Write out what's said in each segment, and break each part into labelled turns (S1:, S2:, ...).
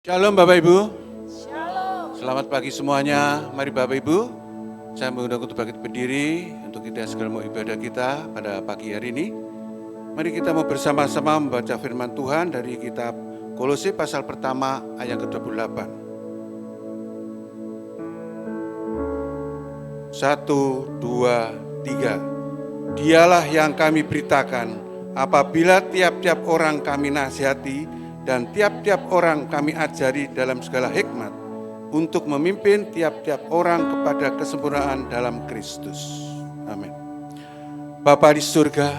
S1: Shalom Bapak Ibu.
S2: Shalom.
S1: Selamat pagi semuanya. Mari Bapak Ibu, saya mengundang untuk bangkit berdiri untuk kita segera mau ibadah kita pada pagi hari ini. Mari kita mau bersama-sama membaca firman Tuhan dari kitab Kolose pasal pertama ayat ke-28. 1, 2, 3. Dialah yang kami beritakan apabila tiap-tiap orang kami nasihati dan tiap-tiap orang kami ajari dalam segala hikmat untuk memimpin tiap-tiap orang kepada kesempurnaan dalam Kristus. Amin. Bapa di surga,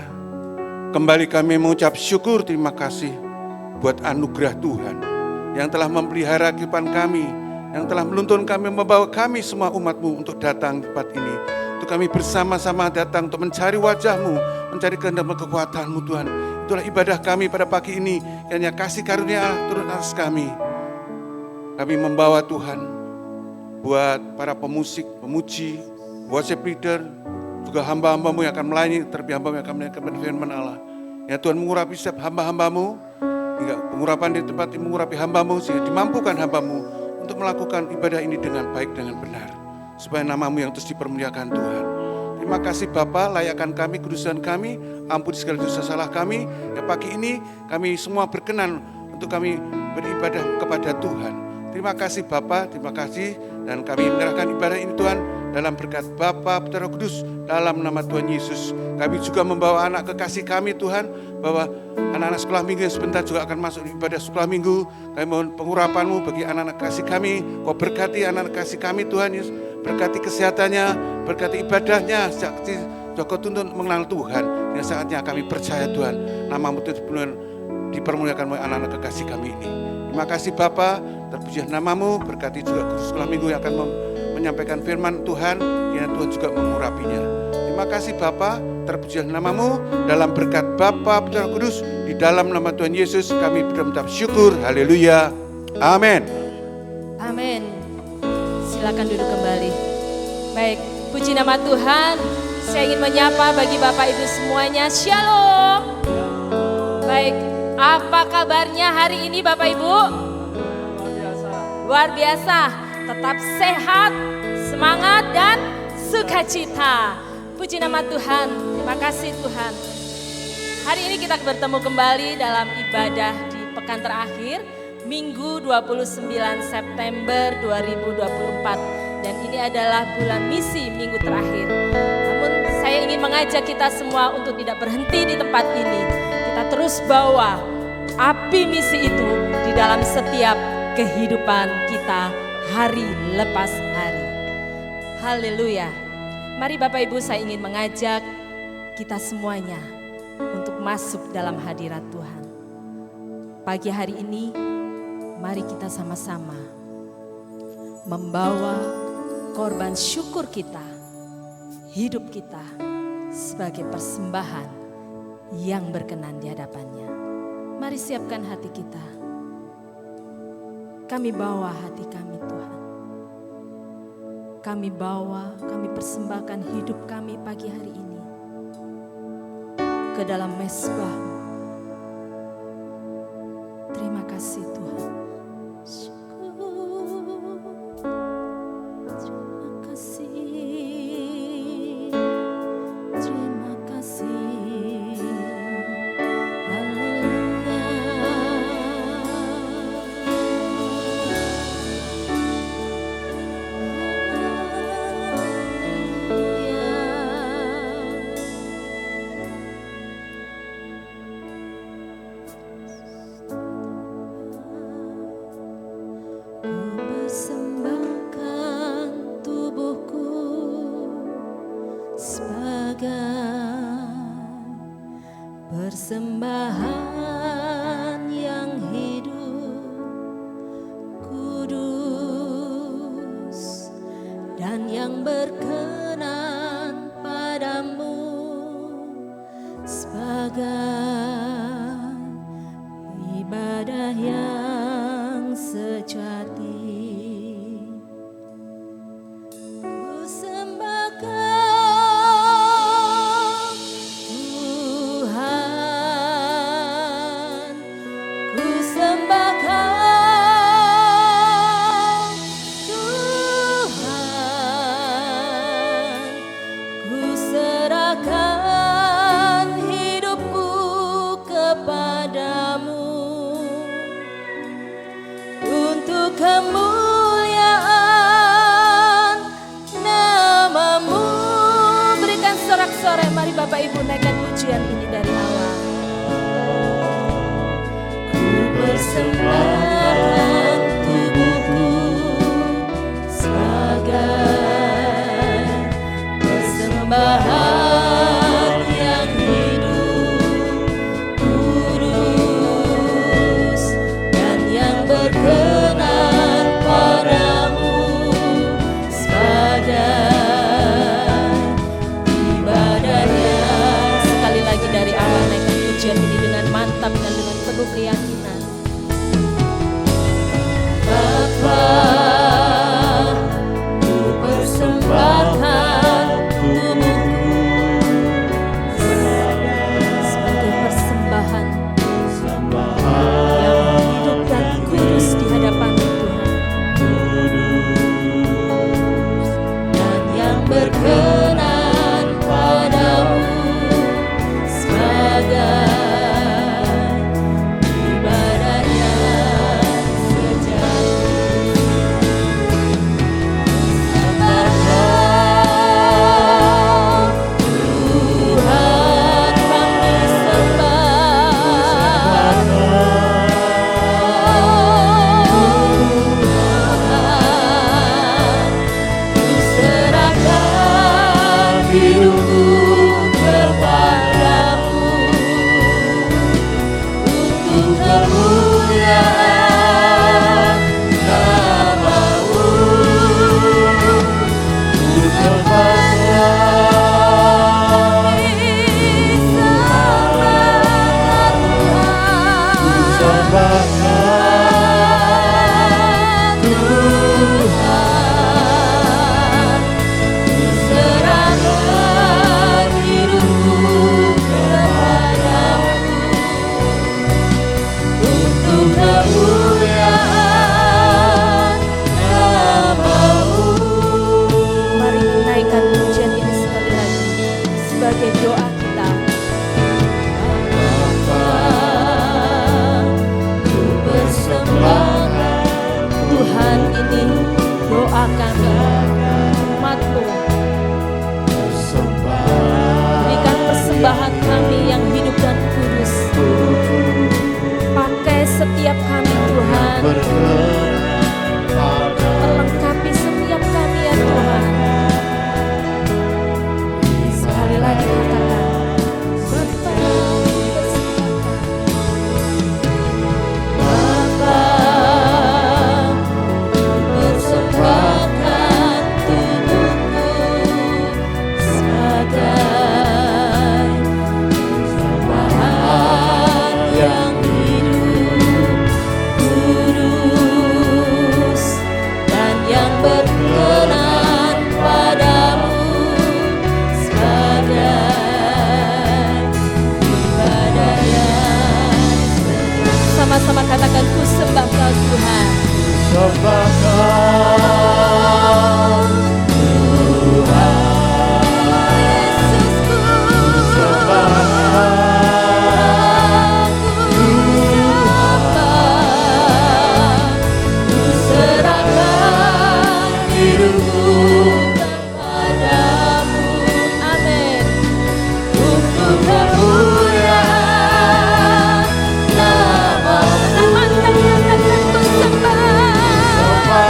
S1: kembali kami mengucap syukur terima kasih buat anugerah Tuhan yang telah memelihara kehidupan kami, yang telah menuntun kami, membawa kami semua umat-Mu untuk datang di tempat ini. Untuk kami bersama-sama datang untuk mencari wajah-Mu, mencari kehendak kekuatan-Mu Tuhan. Itulah ibadah kami pada pagi ini, kiranya kasih karunia turun atas kami. Kami membawa Tuhan buat para pemusik, pemuji, worship leader, juga hamba-hamba-Mu yang akan melayani, terlebih hamba yang akan melayani firman Allah. Ya Tuhan, mengurapi setiap hamba-hamba-Mu, hingga pengurapan di tempat ini mengurapi hamba-Mu, sehingga dimampukan hamba-Mu untuk melakukan ibadah ini dengan baik, dengan benar, supaya nama-Mu yang terus dipermuliakan Tuhan. Terima kasih Bapa, layakkan kami, kudusan kami, ampuni segala dosa salah kami. Ya pagi ini kami semua berkenan untuk kami beribadah kepada Tuhan. Terima kasih Bapa, terima kasih, dan kami menyerahkan ibadah ini Tuhan dalam berkat Bapa, Putra, Roh Kudus, dalam nama Tuhan Yesus. Kami juga membawa anak kekasih kami Tuhan, bahwa anak-anak sekolah minggu yang sebentar juga akan masuk ibadah sekolah minggu. Kami mohon pengurapan-Mu bagi anak-anak kekasih kami. Kau berkati anak-anak kekasih kami Tuhan Yesus, berkati kesehatannya, berkati ibadahnya, Kau tuntun mengenal Tuhan. Yang saatnya kami percaya Tuhan, nama-Mu dipermuliakan oleh anak-anak kekasih kami ini. Terima kasih Bapa, terpujilah nama-Mu, berkati juga guru sekolah minggu yang akan menyampaikan firman Tuhan, kiranya Tuhan juga mengurapinya. Terima kasih Bapa, terpujilah nama-Mu, dalam berkat Bapa, Putra, Roh Kudus, di dalam nama Tuhan Yesus kami mengucap syukur, haleluya, amin.
S2: Amin. Silakan duduk kembali. Baik, puji nama Tuhan. Saya ingin menyapa bagi Bapak Ibu semuanya, Shalom. Baik, apa kabarnya hari ini Bapak Ibu? Luar biasa. Tetap sehat, semangat dan sukacita. Puji nama Tuhan. Terima kasih Tuhan. Hari ini kita bertemu kembali dalam ibadah di pekan terakhir, Minggu 29 September 2024. Dan ini adalah bulan misi minggu terakhir. Namun saya ingin mengajak kita semua untuk tidak berhenti di tempat ini. Kita terus bawa api misi itu di dalam setiap kehidupan kita hari lepas hari. Haleluya. Mari Bapak Ibu, saya ingin mengajak kita semuanya untuk masuk dalam hadirat Tuhan. Pagi hari ini, mari kita sama-sama membawa korban syukur kita, hidup kita sebagai persembahan yang berkenan di hadapannya. Mari siapkan hati kita. Kami bawa hati kami Tuhan. Kami bawa, kami persembahkan hidup kami pagi hari ini ke dalam mezbah-Mu. Terima kasih Tuhan.
S3: Persembahan yang hidup, kudus, dan yang berkenan padamu sebagai ibadah yang sejati. Ku sembahkan
S2: kemuliaan nama-Mu. Berikan sorak-sorai, mari Bapak Ibu naikkan pujian ini dari awal. Ku persembahkan tubuhku sebagai persembahan yang hidup, kudus, dan yang berkenan padamu sebagai ibadahnya. Sekali lagi dari awal naikkan pujian ini dengan mantap dan dengan penuh keyakinan. Bapa, ku persembahkan tubuhku sebagai persembahan yang hidup dan kudus di hadapan Tuhan, dan yang berkenan padamu sebagai ibadahnya sejati. Tuhan kami sembah, ku serahkan hidupku kepadamu untuk kemuliaan nama-Mu. Ku sembahkan Tuhan, ku serahkan hidupku kepadamu untuk kemuliaan nama-Mu. Mari naikkan pujian ini sekali lagi sebagai doa kita. Ku persembahkan Tuhan, ini doa kami, umat-Mu. Berikan persembahan kami yang hidup dan kudus. Pakai setiap kami Tuhan, perlengkapi setiap kami ya Tuhan. Sekali lagi katakan, Bapa, ku persembahkan tubuhku sebagai persembahan yang hidup, kudus, dan yang berkenan padamu sebagai ibadahnya. Sama-sama katakan, ku sembah Kau Tuhan. Ku serahkan hidupku kepadamu. Amin. Untuk kemuliaan nama-Mu. Mantap katakan, ku sembah.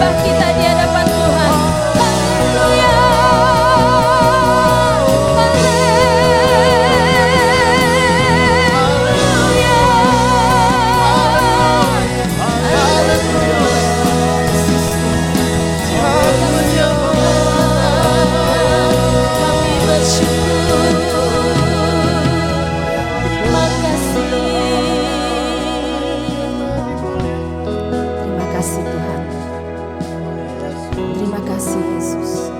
S2: menyembah kita di hadapan Tuhan. Haleluya. Kami bersyukur. Terima kasih. Terima kasih Tuhan. Terima kasih Yesus.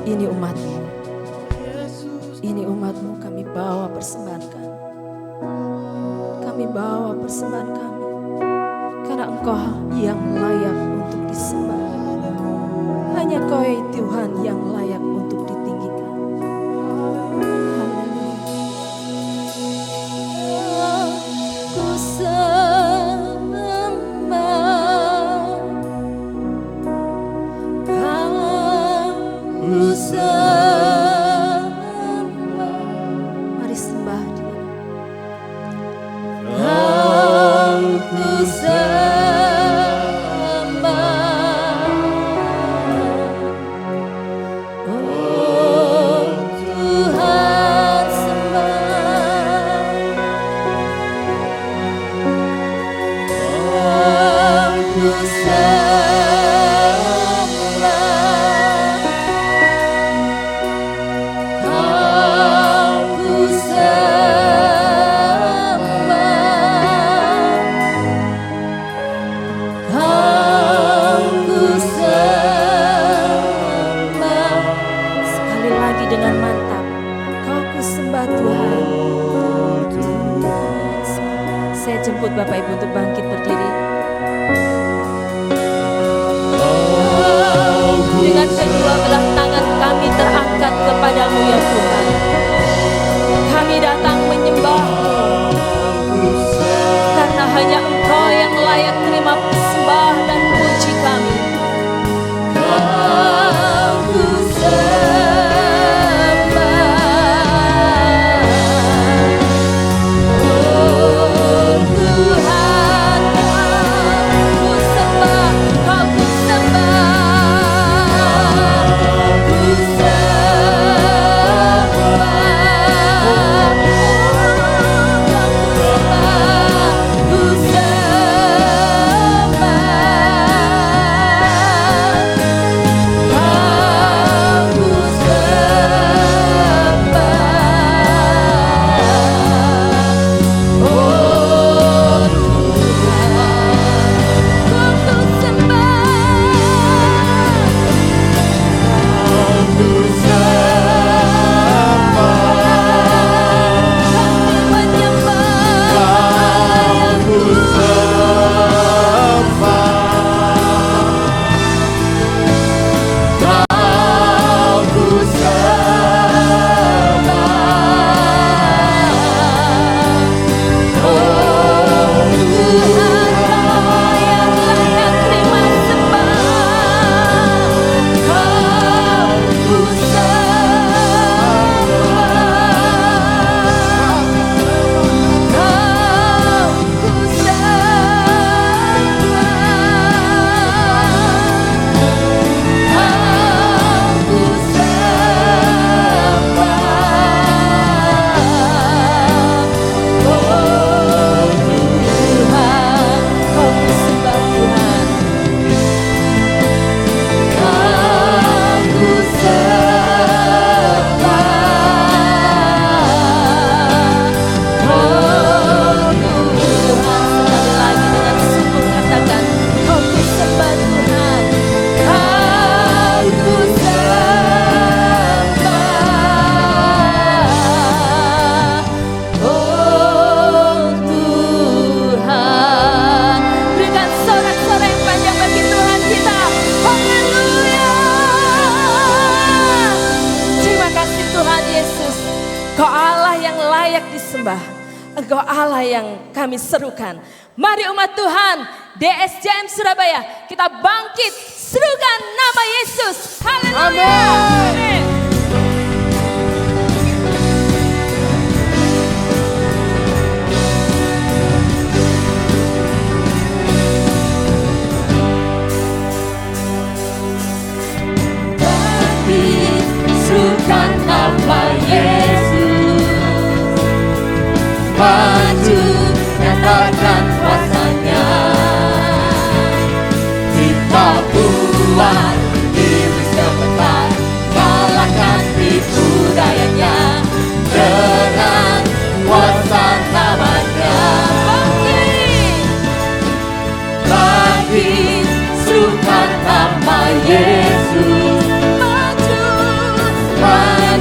S2: Ini umat-Mu. Ini umat-Mu, kami bawa persembahan kami. Kami bawa persembahan kami. Karena Engkau yang layak untuk disembah. Hanya Kau Tuhan yang layak untuk ditinggikan. Haleluya. Ku sembah, Ku sembah. Mari sembah Dia. Ku sembah. Oh Tuhan sembah. Ku sembah. Ku sembah. Sekali lagi dengan mantap. Ku sembah Tuhan. Saya jemput Bapak Ibu untuk bangkit berdiri. Dengan kedua belah tangan kami terangkat kepadamu ya Tuhan. Kami datang menyembah-Mu. Karena hanya Engkau yang layak terima sembah dan puji kami. Ku sembah. Oh Tuhan, ku sembah, ku sembah. Ku Engkau Allah yang kami serukan. Mari umat Tuhan, DSJM Surabaya, kita bangkit serukan nama Yesus. Haleluya. Amin.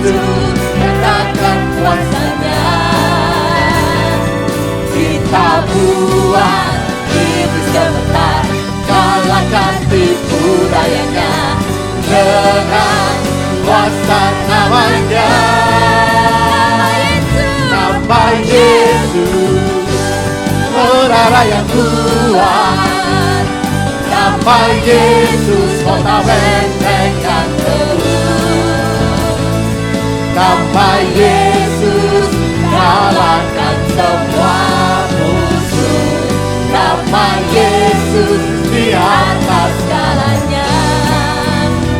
S3: maju, nyatakan kuasa-Nya. Kita buat iblis gemetar, kalahkan tipu dayanya dengan kuasa nama-Nya. Nama Yesus, menara yang kuat. Nama Yesus, kota benteng yang teguh. Nama Yesus, kalahkan semua musuh. Nama Yesus di atas segalanya.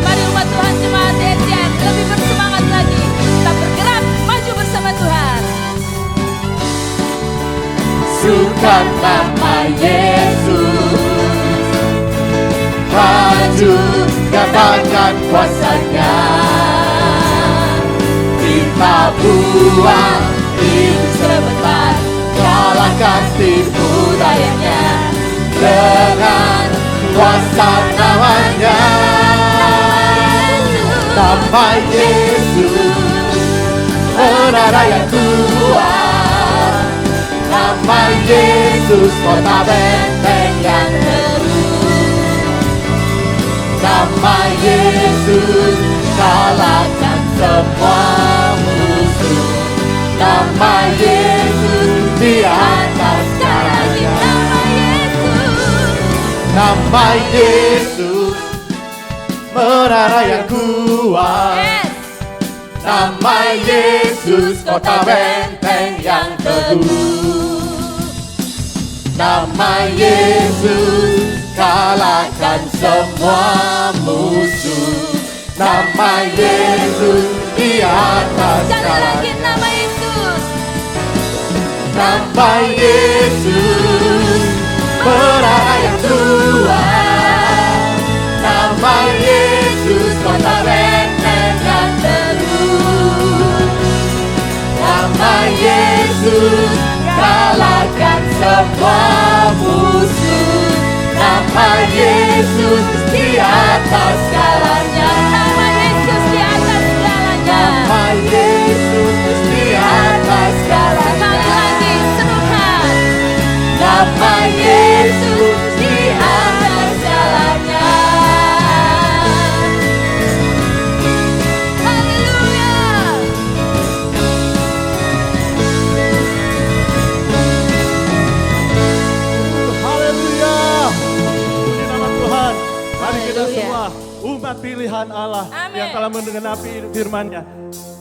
S2: Mari umat Tuhan jemaat DCM lebih bersemangat lagi. Kita bergerak maju bersama Tuhan.
S3: Sukan nama Yesus, maju katakan kuasa-Nya. Kita buang iblis sebentar, kalahkan tipu dayanya dengan kuasa nama-Nya. Nama Yesus, menara yang kuat. Nama Yesus, kota benteng yang teguh. Nama Yesus, kalahkan semua musuh. Nama Yesus di atas segalanya. Nama Yesus, menara yang kuat.
S2: Yes.
S3: Nama Yesus, kota benteng yang teguh. Nama Yesus, kalahkan semua musuh. Nama Yesus di atas
S2: Sekali lagi
S3: segalanya.
S2: nama Yesus.
S3: Nama Yesus, menara yang kuat. Nama Yesus, kota benteng yang teguh. Nama Yesus, kalahkan semua musuh. Nama Yesus di atas segalanya.
S2: Nama Yesus di atas segalanya.
S3: Nama Yesus di atas
S2: Sekali
S3: segalanya.
S2: lagi serukan.
S3: Nama Yesus di atas segalanya.
S2: Haleluya.
S4: Haleluya. Puji nama Tuhan. Mari kita
S2: Haleluya.
S4: semua umat pilihan Allah
S2: Amin.
S4: yang telah menggenapi firman-Nya.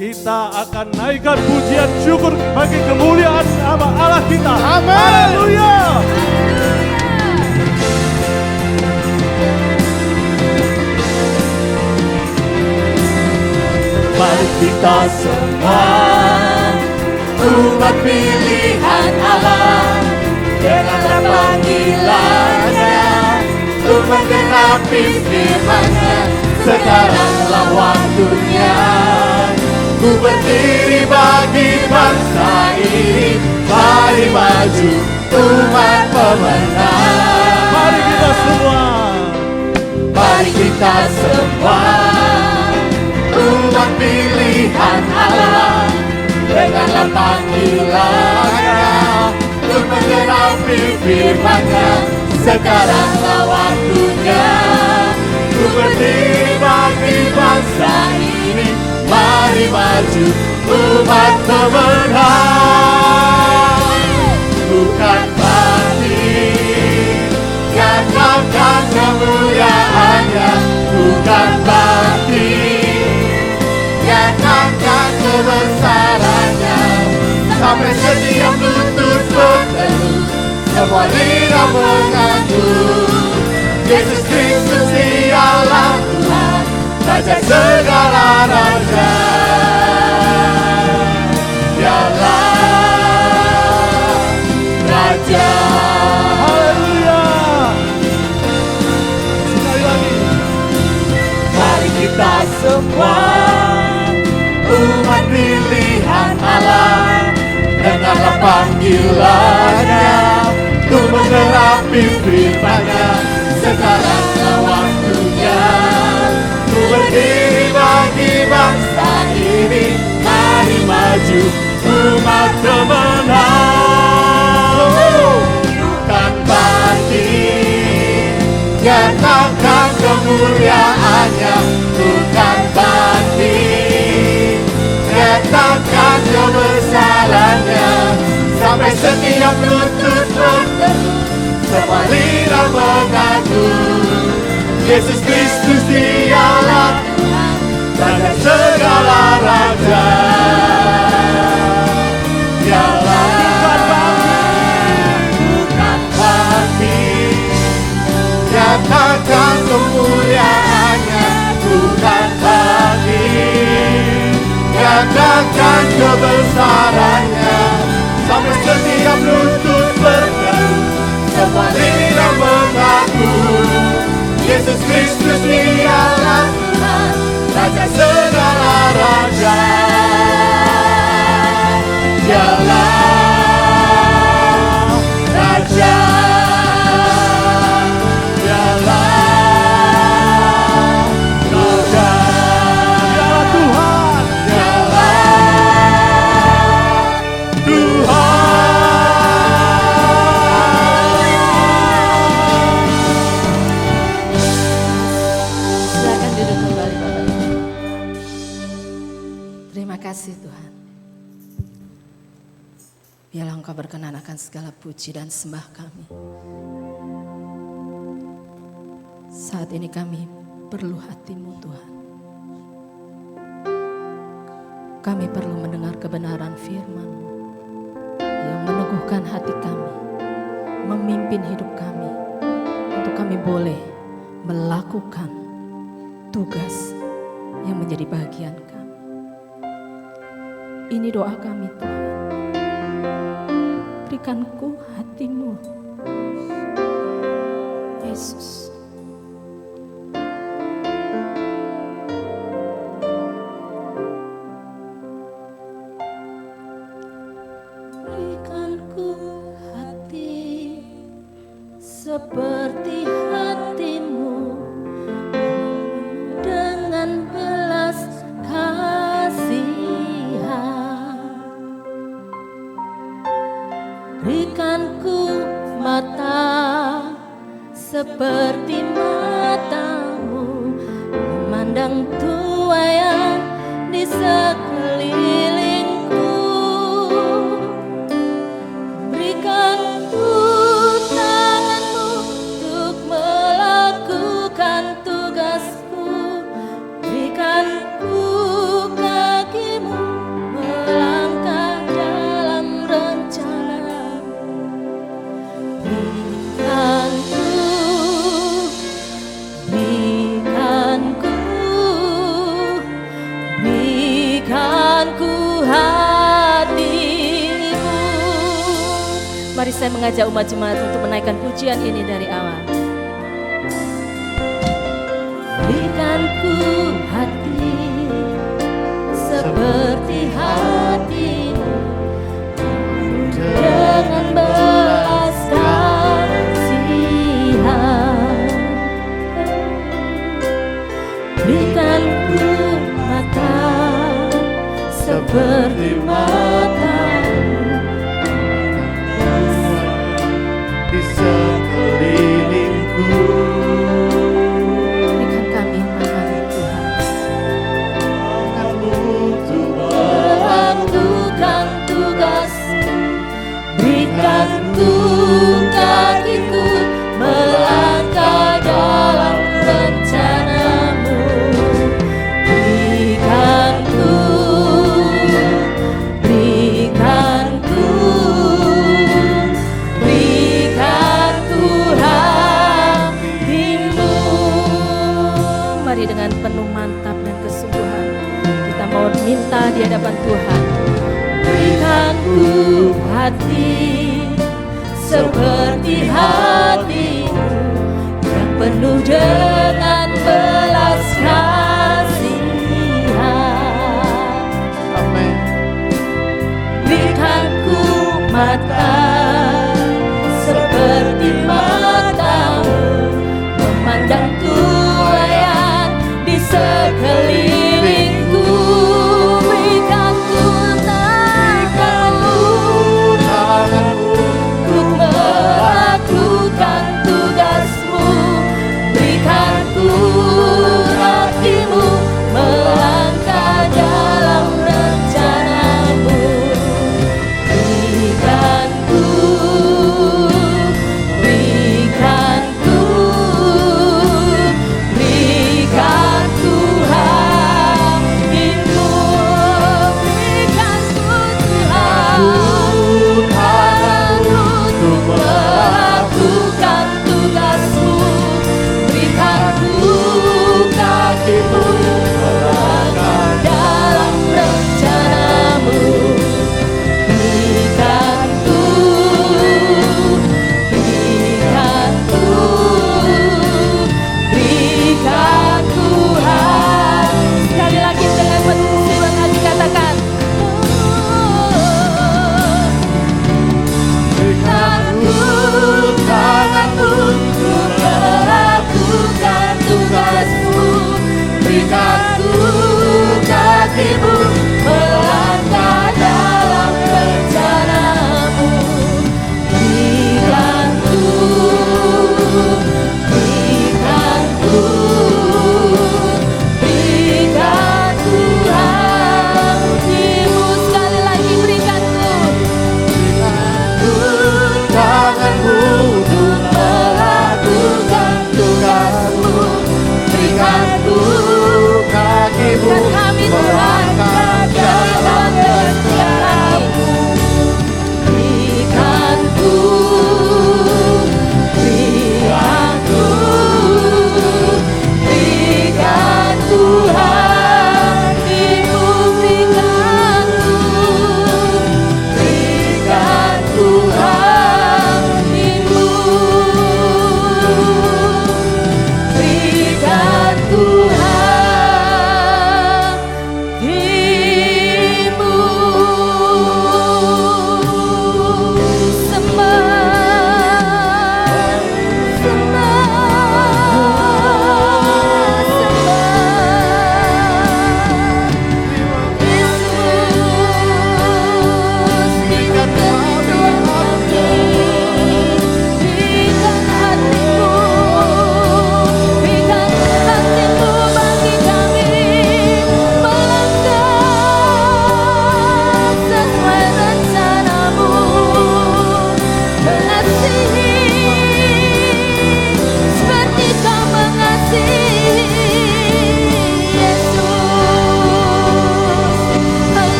S4: Kita akan naikkan pujian syukur bagi kemuliaan nama Allah kita.
S1: Amin.
S4: Haleluya.
S3: Mari kita semua umat pilihan Allah, dengarlah panggilannya untuk menggenapi firman-Nya. Sekaranglah waktunya, ku berdiri bagi bangsa ini. Mari maju umat pemenang.
S4: Mari kita semua.
S3: Mari kita semua umat pilihan Allah, dengarlah panggilannya untuk menggenapi firman-Nya. Sekaranglah waktunya, ku berdiri bagi bangsa ini. Mari maju umat pemenang. Bukan bangkit, katakan kemuliaan-Nya. Bukan bangkit, nyatakan kebesaran-Nya. Sampai setiap lutut berteduh, semua lidah mengaku Yesus Kristus dialah Tuhan, Raja segala raja. Dialah Raja.
S4: Haleluya. Sekali lagi.
S3: Mari kita semua umat pilihan Allah, dengarlah panggilannya untuk menggenapi firman-Nya. Sekaranglah waktunya, ku berdiri bagi bangsa ini. maju, umat pemenang. Bukan banding, nyatakan kemuliaannya. Bukan banding, nyatakan kebesarannya. Sampai setiap lutut berteru, semua lidah mengaku, Yesus Kristus dialah Tuhan, Raja segala raja. Dialah bukan banding, nyatakan kemuliaannya. Bukan banding, nyatakan kebesarannya. Sampai setiap lutut berteru, semua lidah mengaku, Yesus Kristus dialah Tuhan, Raja segala raja. Dialah Raja, dialah Raja,
S4: Dialah Tuhan.
S3: dialah Tuhan.
S2: Silakan duduk kembali Bapak Ibu. Terima kasih Tuhan. Biarlah Engkau berkenan akan segala puji dan sembah kami. Saat ini kami perlu hati-Mu Tuhan. Kami perlu mendengar kebenaran firman-Mu yang meneguhkan hati kami, memimpin hidup kami, untuk kami boleh melakukan tugas yang menjadi bagian kami. Ini doa kami Tuhan. Berikan ku hati-Mu, Yesus. Berikan ku hati seperti hati-Mu, dengan belas kasihan. Berikan ku mata seperti mata-Mu, memandang tuaian di sekelilingku. Berikan ku tangan-Mu untuk melakukan tugasku. Berikan ku kaki-Mu melangkah dalam rencana. Berikan ku hati-Mu. Mari saya mengajak umat jemaat untuk menaikkan pujian ini dari awal. Berikan ku hati seperti hati-Mu, dengan belas kasihan. Berikan ku mata seperti mata-Mu,
S3: Di sekelilingku.
S2: berikan kami tangan Tuhan
S3: Untuk
S2: melakukan tugas. Berikan ku kakiku melangkah dalam rencana-Mu. Berikan ku hati-Mu. Mari dengan penuh mantap dan kesungguhan kita mau minta di hadapan Tuhan. Berikan ku hati seperti hati-Mu, yang penuh dengan belas kasihan.
S3: Amin.
S2: Berikan ku mata seperti mata-Mu, memandang tuaian di sekelilingku. Berikan ku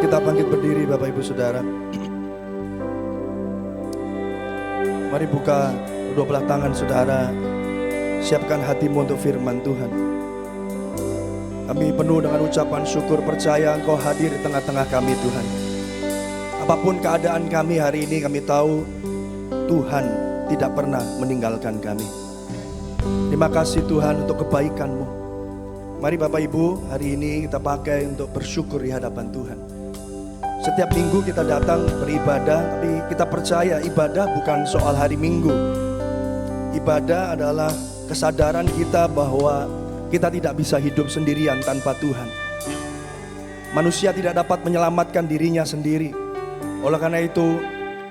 S5: kita bangkit berdiri Bapak Ibu Saudara. Mari buka kedua belah tangan saudara. Siapkan hatimu untuk firman Tuhan. Kami penuh dengan ucapan syukur, percaya Engkau hadir di tengah-tengah kami Tuhan. Apapun keadaan kami hari ini, kami tahu Tuhan tidak pernah meninggalkan kami. Terima kasih Tuhan untuk kebaikan-Mu. Mari Bapak Ibu, hari ini kita pakai untuk bersyukur di hadapan Tuhan. Setiap minggu kita datang beribadah, tapi kita percaya ibadah bukan soal hari Minggu. Ibadah adalah kesadaran kita bahwa kita tidak bisa hidup sendirian tanpa Tuhan. Manusia tidak dapat menyelamatkan dirinya sendiri. Oleh karena itu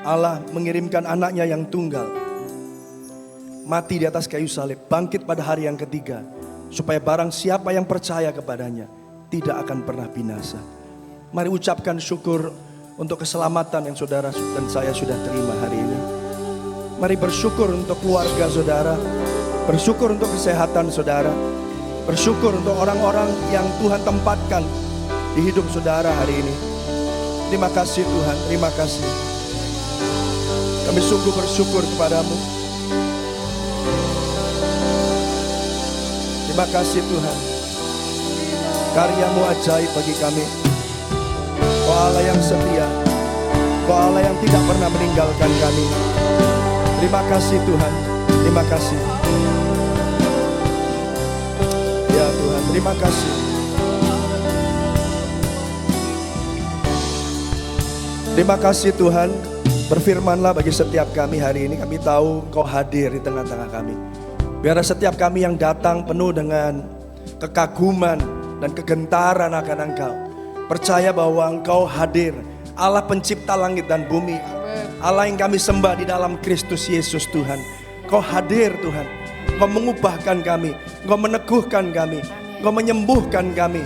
S5: Allah mengirimkan anaknya yang tunggal, mati di atas kayu salib, bangkit pada hari yang ketiga, supaya barang siapa yang percaya kepadanya tidak akan pernah binasa. Mari ucapkan syukur untuk keselamatan yang saudara dan saya sudah terima hari ini. Mari bersyukur untuk keluarga saudara, bersyukur untuk kesehatan saudara, bersyukur untuk orang-orang yang Tuhan tempatkan di hidup saudara hari ini. Terima kasih Tuhan, terima kasih. Kami sungguh bersyukur kepadamu. Terima kasih Tuhan. Karya-Mu ajaib bagi kami. Kau Allah yang setia, Kau Allah yang tidak pernah meninggalkan kami. Terima kasih Tuhan, terima kasih. Ya Tuhan, terima kasih. Terima kasih Tuhan. Berfirmanlah bagi setiap kami hari ini. Kami tahu Engkau hadir di tengah-tengah kami. Biar setiap kami yang datang penuh dengan kekaguman dan kegentaran akan Engkau. Percaya bahwa Engkau hadir, Allah pencipta langit dan bumi. Allah yang kami sembah di dalam Kristus Yesus Tuhan. Engkau hadir Tuhan. Engkau mengubahkan kami, Engkau meneguhkan kami, Engkau menyembuhkan kami,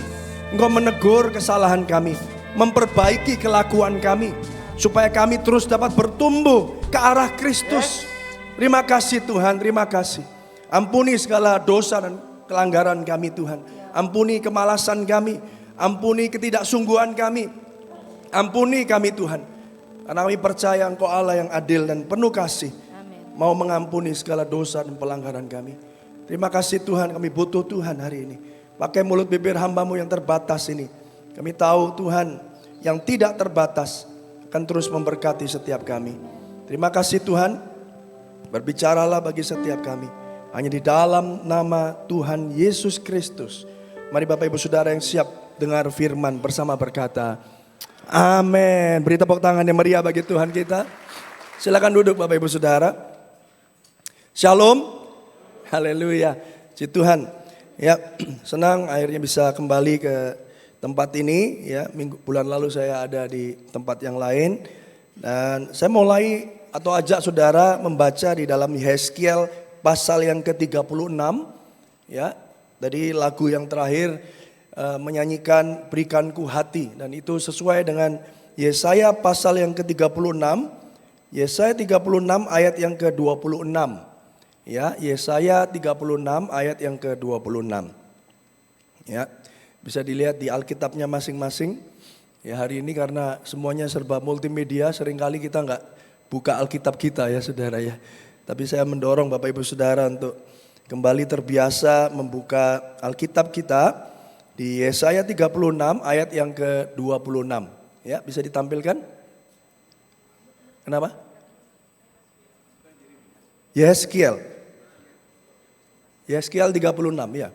S5: Engkau menegur kesalahan kami, memperbaiki kelakuan kami, supaya kami terus dapat bertumbuh ke arah Kristus. Terima kasih Tuhan, terima kasih. Ampuni segala dosa dan pelanggaran kami Tuhan. Ampuni kemalasan kami, ampuni ketidaksungguhan kami. Ampuni kami Tuhan. Karena kami percaya Engkau Allah yang adil dan penuh kasih.
S2: Amin.
S5: Mau mengampuni segala dosa dan pelanggaran kami. Terima kasih Tuhan, kami butuh Tuhan hari ini. Pakai mulut bibir hamba-Mu yang terbatas ini. Kami tahu Tuhan yang tidak terbatas akan terus memberkati setiap kami. Terima kasih Tuhan. Berbicaralah bagi setiap kami. Hanya di dalam nama Tuhan Yesus Kristus. Mari Bapak Ibu Saudara yang siap dengar firman bersama berkata, amin. Beri tepuk tangan yang meriah bagi Tuhan kita. Silakan duduk Bapak Ibu Saudara. Shalom. Haleluya. Puji Tuhan. Ya, senang akhirnya bisa kembali ke tempat ini. Ya, bulan lalu saya ada di tempat yang lain. Dan saya mulai atau ajak saudara membaca di dalam Yeskiel pasal yang ke-36. Ya, dari lagu yang terakhir menyanyikan berikanku hati. Dan itu sesuai dengan Yesaya pasal yang ke-36. Yesaya 36 ayat yang ke-26. Ya, Yesaya 36 ayat yang ke-26. Ya, bisa dilihat di Alkitabnya masing-masing. Ya, hari ini karena semuanya serba multimedia, seringkali kita nggak buka Alkitab kita ya saudara ya. Tapi saya mendorong Bapak Ibu Saudara untuk kembali terbiasa membuka Alkitab kita di Yesaya 36 ayat yang ke-26. Ya, bisa ditampilkan? Kenapa? Yeskiel 36 ya.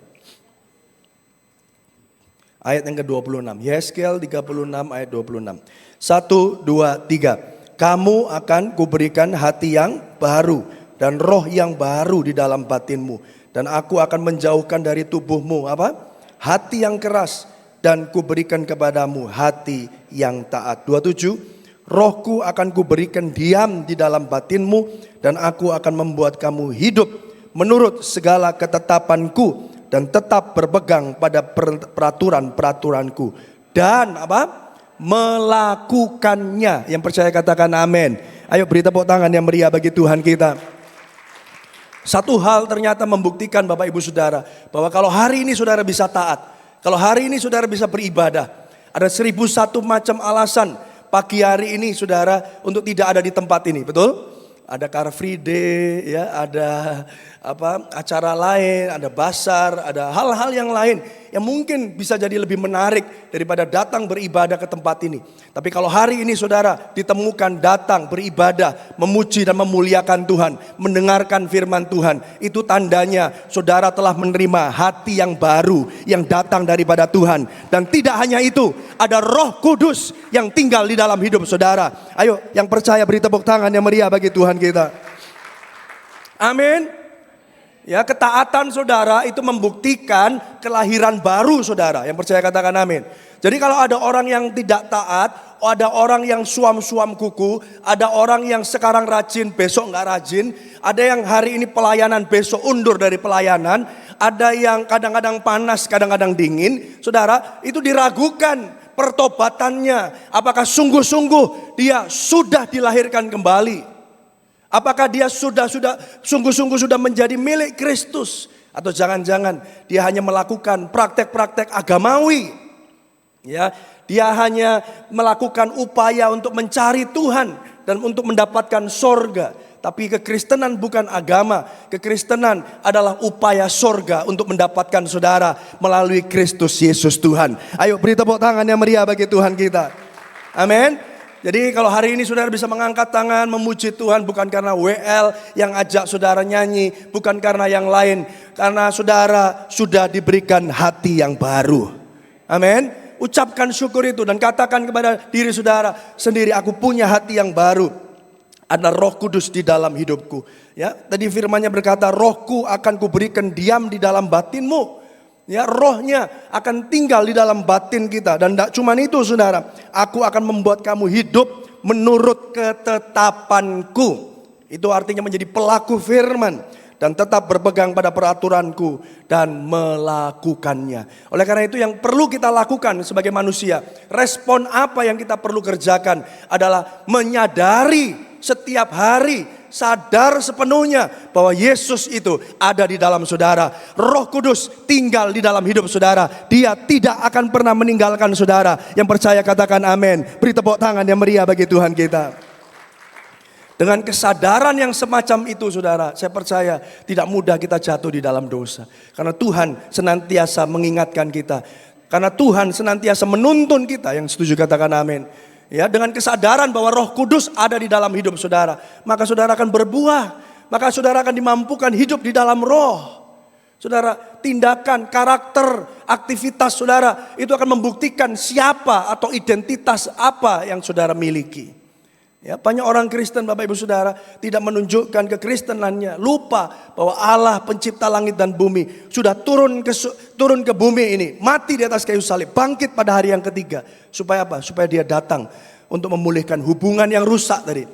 S5: Ayat yang ke-26. Yeskiel 36 ayat 26. 1, 2, 3. Kamu akan kuberikan hati yang baru dan roh yang baru di dalam batinmu. Dan aku akan menjauhkan dari tubuhmu apa? Hati yang keras dan kuberikan kepadamu hati yang taat. 27. Rohku akan kuberikan diam di dalam batinmu dan aku akan membuat kamu hidup menurut segala ketetapanku dan tetap berpegang pada peraturan-peraturanku dan apa? Melakukannya. Yang percaya katakan amin. Ayo beri tepuk tangan yang meriah bagi Tuhan kita. Satu hal ternyata membuktikan Bapak Ibu Saudara bahwa kalau hari ini saudara bisa taat, kalau hari ini saudara bisa beribadah, Ada 1001 macam alasan pagi hari ini saudara untuk tidak ada di tempat ini, betul? Ada Car Free Day, ya, ada acara lain, ada basar, ada hal-hal yang lain yang mungkin bisa jadi lebih menarik daripada datang beribadah ke tempat ini. Tapi kalau hari ini saudara ditemukan datang beribadah, memuji dan memuliakan Tuhan, mendengarkan firman Tuhan, itu tandanya saudara telah menerima hati yang baru yang datang daripada Tuhan. Dan tidak hanya itu, ada Roh Kudus yang tinggal di dalam hidup saudara. Ayo yang percaya beri tepuk tangan yang meriah bagi Tuhan kita. Amin. Ya, ketaatan saudara itu membuktikan kelahiran baru saudara. Yang percaya katakan amin. Jadi kalau ada orang yang tidak taat, ada orang yang suam-suam kuku, ada orang yang sekarang rajin, besok nggak rajin, ada yang hari ini pelayanan, besok undur dari pelayanan, ada yang kadang-kadang panas, kadang-kadang dingin, saudara, itu diragukan pertobatannya. Apakah sungguh-sungguh dia sudah dilahirkan kembali? Apakah dia sungguh-sungguh sudah menjadi milik Kristus? Atau jangan-jangan dia hanya melakukan praktek-praktek agamawi? Ya, dia hanya melakukan upaya untuk mencari Tuhan dan untuk mendapatkan sorga. Tapi kekristenan bukan agama. Kekristenan adalah upaya sorga untuk mendapatkan saudara melalui Kristus Yesus Tuhan. Ayo beri tepuk tangan yang meriah bagi Tuhan kita. Amin. Jadi kalau hari ini saudara bisa mengangkat tangan memuji Tuhan bukan karena WL yang ajak saudara nyanyi, bukan karena yang lain, karena saudara sudah diberikan hati yang baru. Amin. Ucapkan syukur itu dan katakan kepada diri saudara sendiri, aku punya hati yang baru. Ada Roh Kudus di dalam hidupku. Ya, tadi firman-Nya berkata, Rohku akan kuberikan diam di dalam batinmu. Ya, rohnya akan tinggal di dalam batin kita. Dan tidak cuma itu saudara, aku akan membuat kamu hidup menurut ketetapanku. Itu artinya menjadi pelaku firman dan tetap berpegang pada peraturanku dan melakukannya. Oleh karena itu yang perlu kita lakukan sebagai manusia, respon apa yang kita perlu kerjakan adalah menyadari setiap hari, sadar sepenuhnya bahwa Yesus itu ada di dalam saudara. Roh Kudus tinggal di dalam hidup saudara. Dia tidak akan pernah meninggalkan saudara. Yang percaya katakan amin. Beri tepuk tangan yang meriah bagi Tuhan kita. Dengan kesadaran yang semacam itu saudara, saya percaya tidak mudah kita jatuh di dalam dosa. Karena Tuhan senantiasa mengingatkan kita. Karena Tuhan senantiasa menuntun kita. Yang setuju katakan amin. Ya, dengan kesadaran bahwa Roh Kudus ada di dalam hidup saudara, maka saudara akan berbuah, maka saudara akan dimampukan hidup di dalam Roh. Saudara, tindakan, karakter, aktivitas saudara itu akan membuktikan siapa atau identitas apa yang saudara miliki. Ya, banyak orang Kristen Bapak Ibu Saudara tidak menunjukkan kekristenannya, lupa bahwa Allah pencipta langit dan bumi sudah turun ke bumi ini, mati di atas kayu salib, bangkit pada hari yang ketiga. Supaya apa? Supaya dia datang untuk memulihkan hubungan yang rusak tadi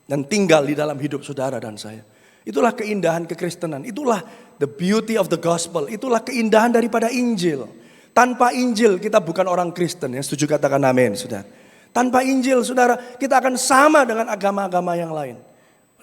S5: dan tinggal di dalam hidup saudara dan saya. Itulah keindahan kekristenan, itulah the beauty of the gospel, itulah keindahan daripada Injil. Tanpa Injil kita bukan orang Kristen, ya setuju katakan amin saudara. Tanpa Injil saudara kita akan sama dengan agama-agama yang lain.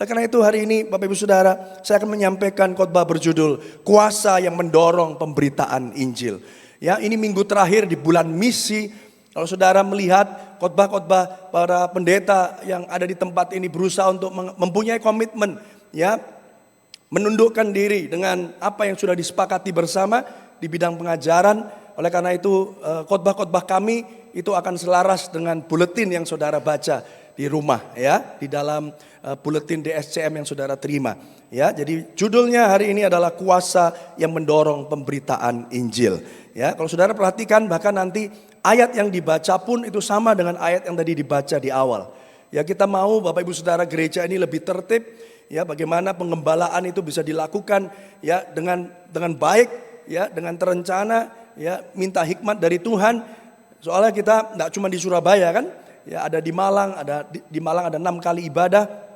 S5: Oleh karena itu hari ini Bapak Ibu Saudara saya akan menyampaikan khotbah berjudul Kuasa yang Mendorong Pemberitaan Injil. Ya, ini minggu terakhir di bulan misi. Kalau saudara melihat khotbah-khotbah para pendeta yang ada di tempat ini berusaha untuk mempunyai komitmen, ya, menundukkan diri dengan apa yang sudah disepakati bersama di bidang pengajaran. Oleh karena itu khotbah-khotbah kami itu akan selaras dengan buletin yang saudara baca di rumah, ya, di dalam buletin DSCM yang saudara terima. Ya, jadi judulnya hari ini adalah Kuasa yang Mendorong Pemberitaan Injil. Ya, kalau saudara perhatikan bahkan nanti ayat yang dibaca pun itu sama dengan ayat yang tadi dibaca di awal. Ya, kita mau Bapak Ibu Saudara gereja ini lebih tertib, ya, bagaimana pengembalaan itu bisa dilakukan, ya, dengan baik, ya, dengan terencana, ya, minta hikmat dari Tuhan. Soalnya kita tidak cuma di Surabaya kan, ya, ada di Malang, di Malang ada 6 kali ibadah.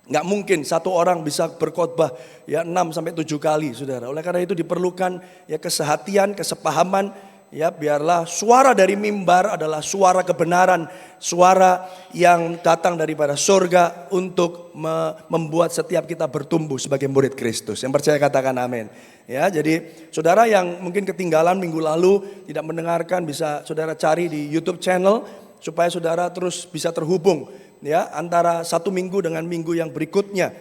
S5: Nggak mungkin satu orang bisa berkhotbah ya 6 sampai 7 kali, saudara. Oleh karena itu diperlukan ya kesehatian, kesepahaman, Ya, biarlah suara dari mimbar adalah suara kebenaran, suara yang datang daripada surga untuk membuat setiap kita bertumbuh sebagai murid Kristus. Yang percaya katakan amin. Ya, jadi saudara yang mungkin ketinggalan minggu lalu tidak mendengarkan, bisa saudara cari di YouTube channel supaya saudara terus bisa terhubung ya antara satu minggu dengan minggu yang berikutnya,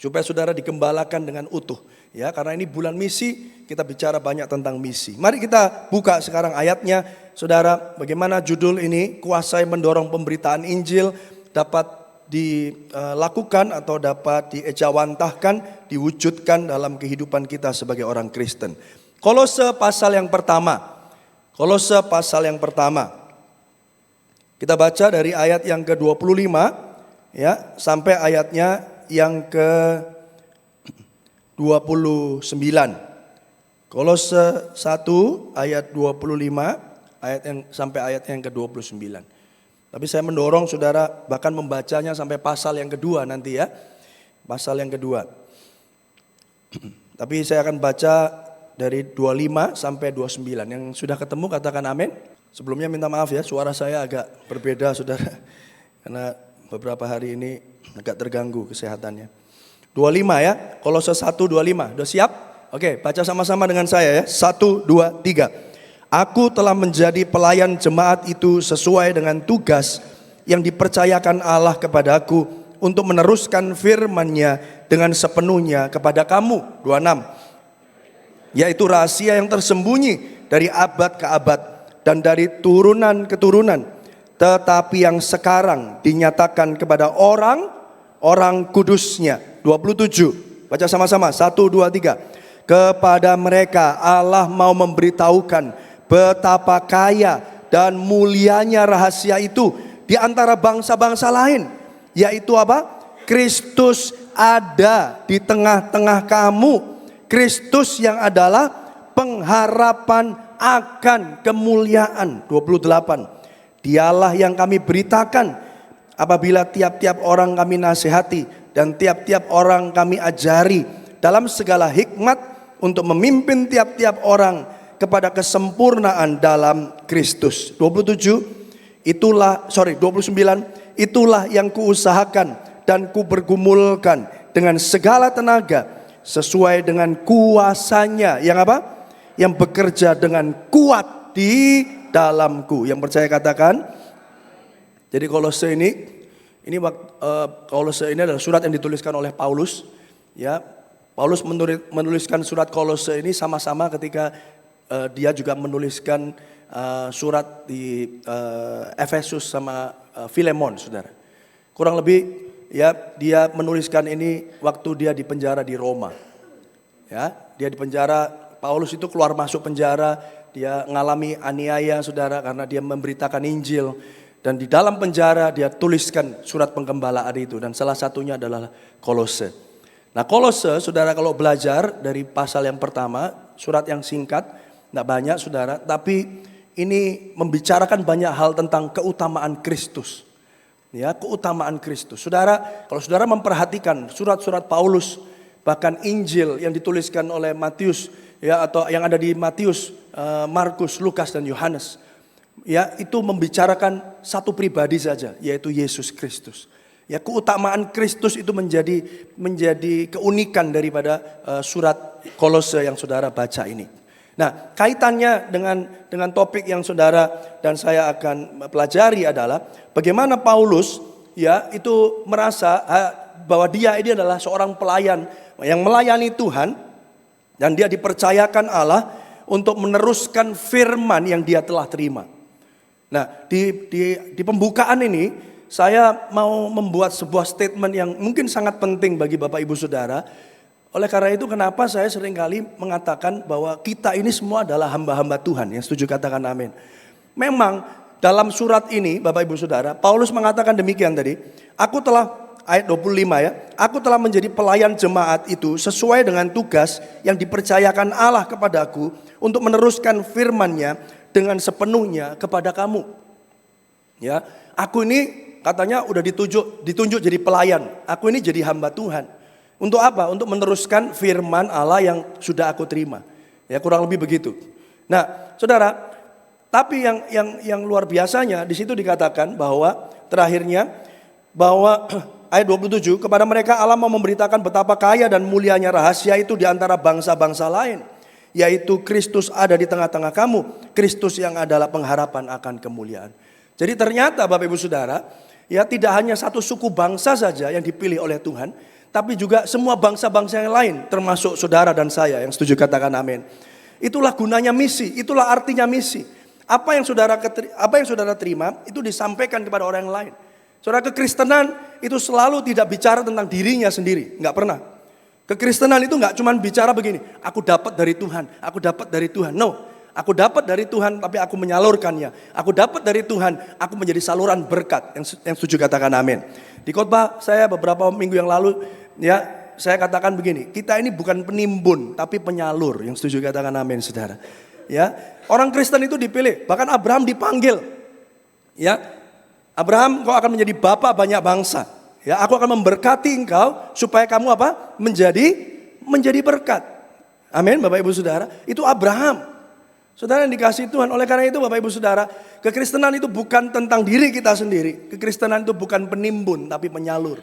S5: supaya saudara digembalakan dengan utuh. Ya, karena ini bulan misi, kita bicara banyak tentang misi. Mari kita buka sekarang ayatnya, saudara. Bagaimana judul ini? Kuasa yang mendorong pemberitaan Injil dapat dilakukan atau dapat diejawantahkan, diwujudkan dalam kehidupan kita sebagai orang Kristen. Kolose pasal yang pertama. Kolose pasal yang pertama. Kita baca dari ayat yang ke-25 ya sampai ayatnya yang ke-29. Kolose 1 ayat 25 sampai ayat yang ke-29. Tapi saya mendorong saudara bahkan membacanya sampai pasal yang kedua nanti ya. Pasal yang kedua. Tapi saya akan baca dari 25 sampai 29. Yang sudah ketemu katakan amin. Sebelumnya minta maaf ya, suara saya agak berbeda saudara. Karena beberapa hari ini agak terganggu kesehatannya. 25 ya, Kolose 1, 25. Udah siap? Oke, baca sama-sama dengan saya ya. 1, 2, 3. Aku telah menjadi pelayan jemaat itu sesuai dengan tugas yang dipercayakan Allah kepadaku untuk meneruskan firman-Nya dengan sepenuhnya kepada kamu. 26. Yaitu rahasia yang tersembunyi dari abad ke abad dan dari turunan ke turunan, tetapi yang sekarang dinyatakan kepada orang kudus-Nya. 27. Baca sama-sama. 1, 2, 3. Kepada mereka Allah mau memberitahukan betapa kaya dan mulianya rahasia itu di antara bangsa-bangsa lain. Yaitu apa? Kristus ada di tengah-tengah kamu. Kristus yang adalah pengharapan akan kemuliaan. 28. Dialah yang kami beritakan apabila tiap-tiap orang kami nasihati dan tiap-tiap orang kami ajari dalam segala hikmat untuk memimpin tiap-tiap orang kepada kesempurnaan dalam Kristus. 29. Itulah yang kuusahakan dan kubergumulkan dengan segala tenaga sesuai dengan kuasanya yang apa? Yang bekerja dengan kuat di dalamku. Yang percaya katakan. Jadi Kolose ini Kolose ini adalah surat yang dituliskan oleh Paulus. Ya, Paulus menuliskan surat Kolose ini sama-sama ketika dia juga menuliskan surat di Efesus sama Filemon, saudara. Kurang lebih ya dia menuliskan ini waktu dia di penjara di Roma. Ya, dia di penjara. Paulus itu keluar masuk penjara, dia mengalami aniaya saudara karena dia memberitakan Injil. Dan di dalam penjara dia tuliskan surat pengembalaan itu dan salah satunya adalah Kolose. Nah Kolose saudara kalau belajar dari pasal yang pertama, surat yang singkat, tidak banyak saudara, tapi ini membicarakan banyak hal tentang keutamaan Kristus. Ya, keutamaan Kristus. Saudara, kalau saudara memperhatikan surat-surat Paulus, bahkan Injil yang dituliskan oleh Matius, ya atau yang ada di Matius, Markus, Lukas dan Yohanes, ya itu membicarakan satu pribadi saja, yaitu Yesus Kristus. Ya keutamaan Kristus itu menjadi keunikan daripada surat Kolose yang saudara baca ini. Nah, kaitannya dengan topik yang saudara dan saya akan pelajari adalah bagaimana Paulus ya itu merasa bahwa dia ini adalah seorang pelayan yang melayani Tuhan. Dan dia dipercayakan Allah untuk meneruskan firman yang dia telah terima. Nah di pembukaan ini saya mau membuat sebuah statement yang mungkin sangat penting bagi Bapak Ibu Saudara. Oleh karena itu kenapa saya seringkali mengatakan bahwa kita ini semua adalah hamba-hamba Tuhan. Yang setuju katakan amin. Memang dalam surat ini Bapak Ibu Saudara, Paulus mengatakan demikian tadi. Ayat 25 ya. Aku telah menjadi pelayan jemaat itu sesuai dengan tugas yang dipercayakan Allah kepadaku untuk meneruskan firman-Nya dengan sepenuhnya kepada kamu. Ya, aku ini katanya udah ditunjuk jadi pelayan. Aku ini jadi hamba Tuhan. Untuk apa? Untuk meneruskan firman Allah yang sudah aku terima. Ya, kurang lebih begitu. Nah, saudara, tapi yang luar biasanya di situ dikatakan bahwa terakhirnya bahwa ayat 27, kepada mereka Allah mau memberitakan betapa kaya dan mulianya rahasia itu di antara bangsa-bangsa lain, yaitu Kristus ada di tengah-tengah kamu, Kristus yang adalah pengharapan akan kemuliaan. Jadi ternyata Bapak Ibu Saudara, ya tidak hanya satu suku bangsa saja yang dipilih oleh Tuhan, tapi juga semua bangsa-bangsa yang lain, termasuk saudara dan saya yang setuju katakan amin. Itulah gunanya misi, itulah artinya misi. Apa yang saudara terima itu disampaikan kepada orang yang lain. Saudara, kekristenan itu selalu tidak bicara tentang dirinya sendiri, nggak pernah. Kekristenan itu nggak cuma bicara begini, aku dapat dari Tuhan, aku dapat dari Tuhan. No, aku dapat dari Tuhan tapi aku menyalurkannya. Aku dapat dari Tuhan, aku menjadi saluran berkat. Yang setuju katakan amin. Di khotbah saya beberapa minggu yang lalu, ya saya katakan begini, kita ini bukan penimbun tapi penyalur. Yang setuju katakan amin, saudara. Ya, orang Kristen itu dipilih, bahkan Abraham dipanggil. Ya, Abraham, kau akan menjadi bapa banyak bangsa. Ya, aku akan memberkati engkau supaya kamu apa? Menjadi berkat. Amin, Bapak Ibu Saudara. Itu Abraham. Saudara yang dikasihi Tuhan. Oleh karena itu Bapak Ibu Saudara, kekristenan itu bukan tentang diri kita sendiri. Kekristenan itu bukan penimbun tapi penyalur.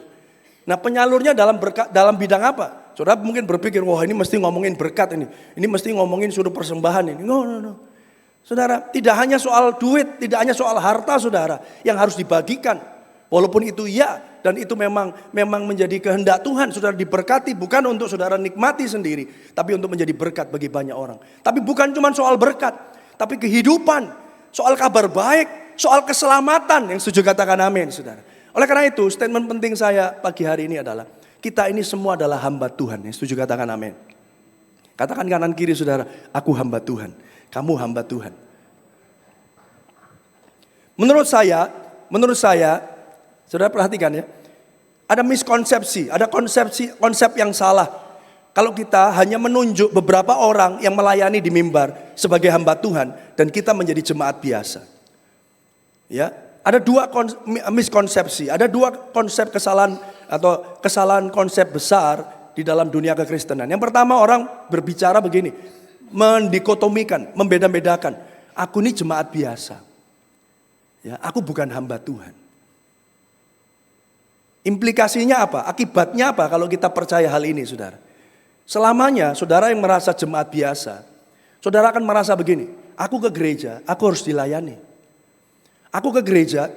S5: Nah, penyalurnya dalam bidang apa? Saudara mungkin berpikir, wah ini mesti ngomongin berkat ini. Ini mesti ngomongin suruh persembahan ini. No. Saudara, tidak hanya soal duit, tidak hanya soal harta saudara yang harus dibagikan. Walaupun itu ya, dan itu memang menjadi kehendak Tuhan. Saudara diberkati bukan untuk saudara nikmati sendiri, tapi untuk menjadi berkat bagi banyak orang. Tapi bukan cuma soal berkat, tapi kehidupan, soal kabar baik, soal keselamatan. Yang setuju katakan amin, saudara. Oleh karena itu, statement penting saya pagi hari ini adalah, kita ini semua adalah hamba Tuhan. Yang setuju katakan amin. Katakan kanan kiri saudara, aku hamba Tuhan, kamu hamba Tuhan. Menurut saya, saudara perhatikan ya, ada miskonsepsi, ada konsep yang salah. Kalau kita hanya menunjuk beberapa orang yang melayani di mimbar sebagai hamba Tuhan dan kita menjadi jemaat biasa. Ya, ada dua miskonsepsi, ada dua konsep kesalahan atau kesalahan konsep besar di dalam dunia kekristenan. Yang pertama, orang berbicara begini, mendikotomikan, membeda-bedakan. Aku ini jemaat biasa. Ya, aku bukan hamba Tuhan. Implikasinya apa? Akibatnya apa kalau kita percaya hal ini, saudara? Selamanya saudara yang merasa jemaat biasa, saudara akan merasa begini, aku ke gereja, aku harus dilayani. Aku ke gereja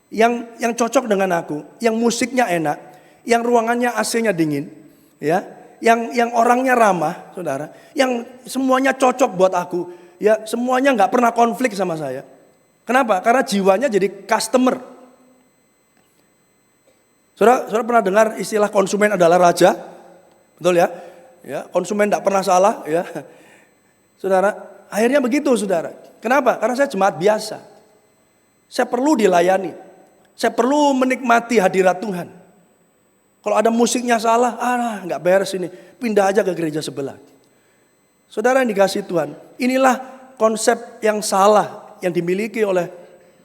S5: yang cocok dengan aku, yang musiknya enak, yang ruangannya AC-nya dingin, ya, yang orangnya ramah, saudara, yang semuanya cocok buat aku, ya, semuanya nggak pernah konflik sama saya. Kenapa? Karena jiwanya jadi customer. Saudara pernah dengar istilah konsumen adalah raja? Betul ya? Ya, konsumen tidak pernah salah, ya. Saudara, akhirnya begitu, saudara. Kenapa? Karena saya jemaat biasa. Saya perlu dilayani. Saya perlu menikmati hadirat Tuhan. Kalau ada musiknya salah, nggak beres ini. Pindah aja ke gereja sebelah. Saudara yang dikasihi Tuhan, inilah konsep yang salah yang dimiliki oleh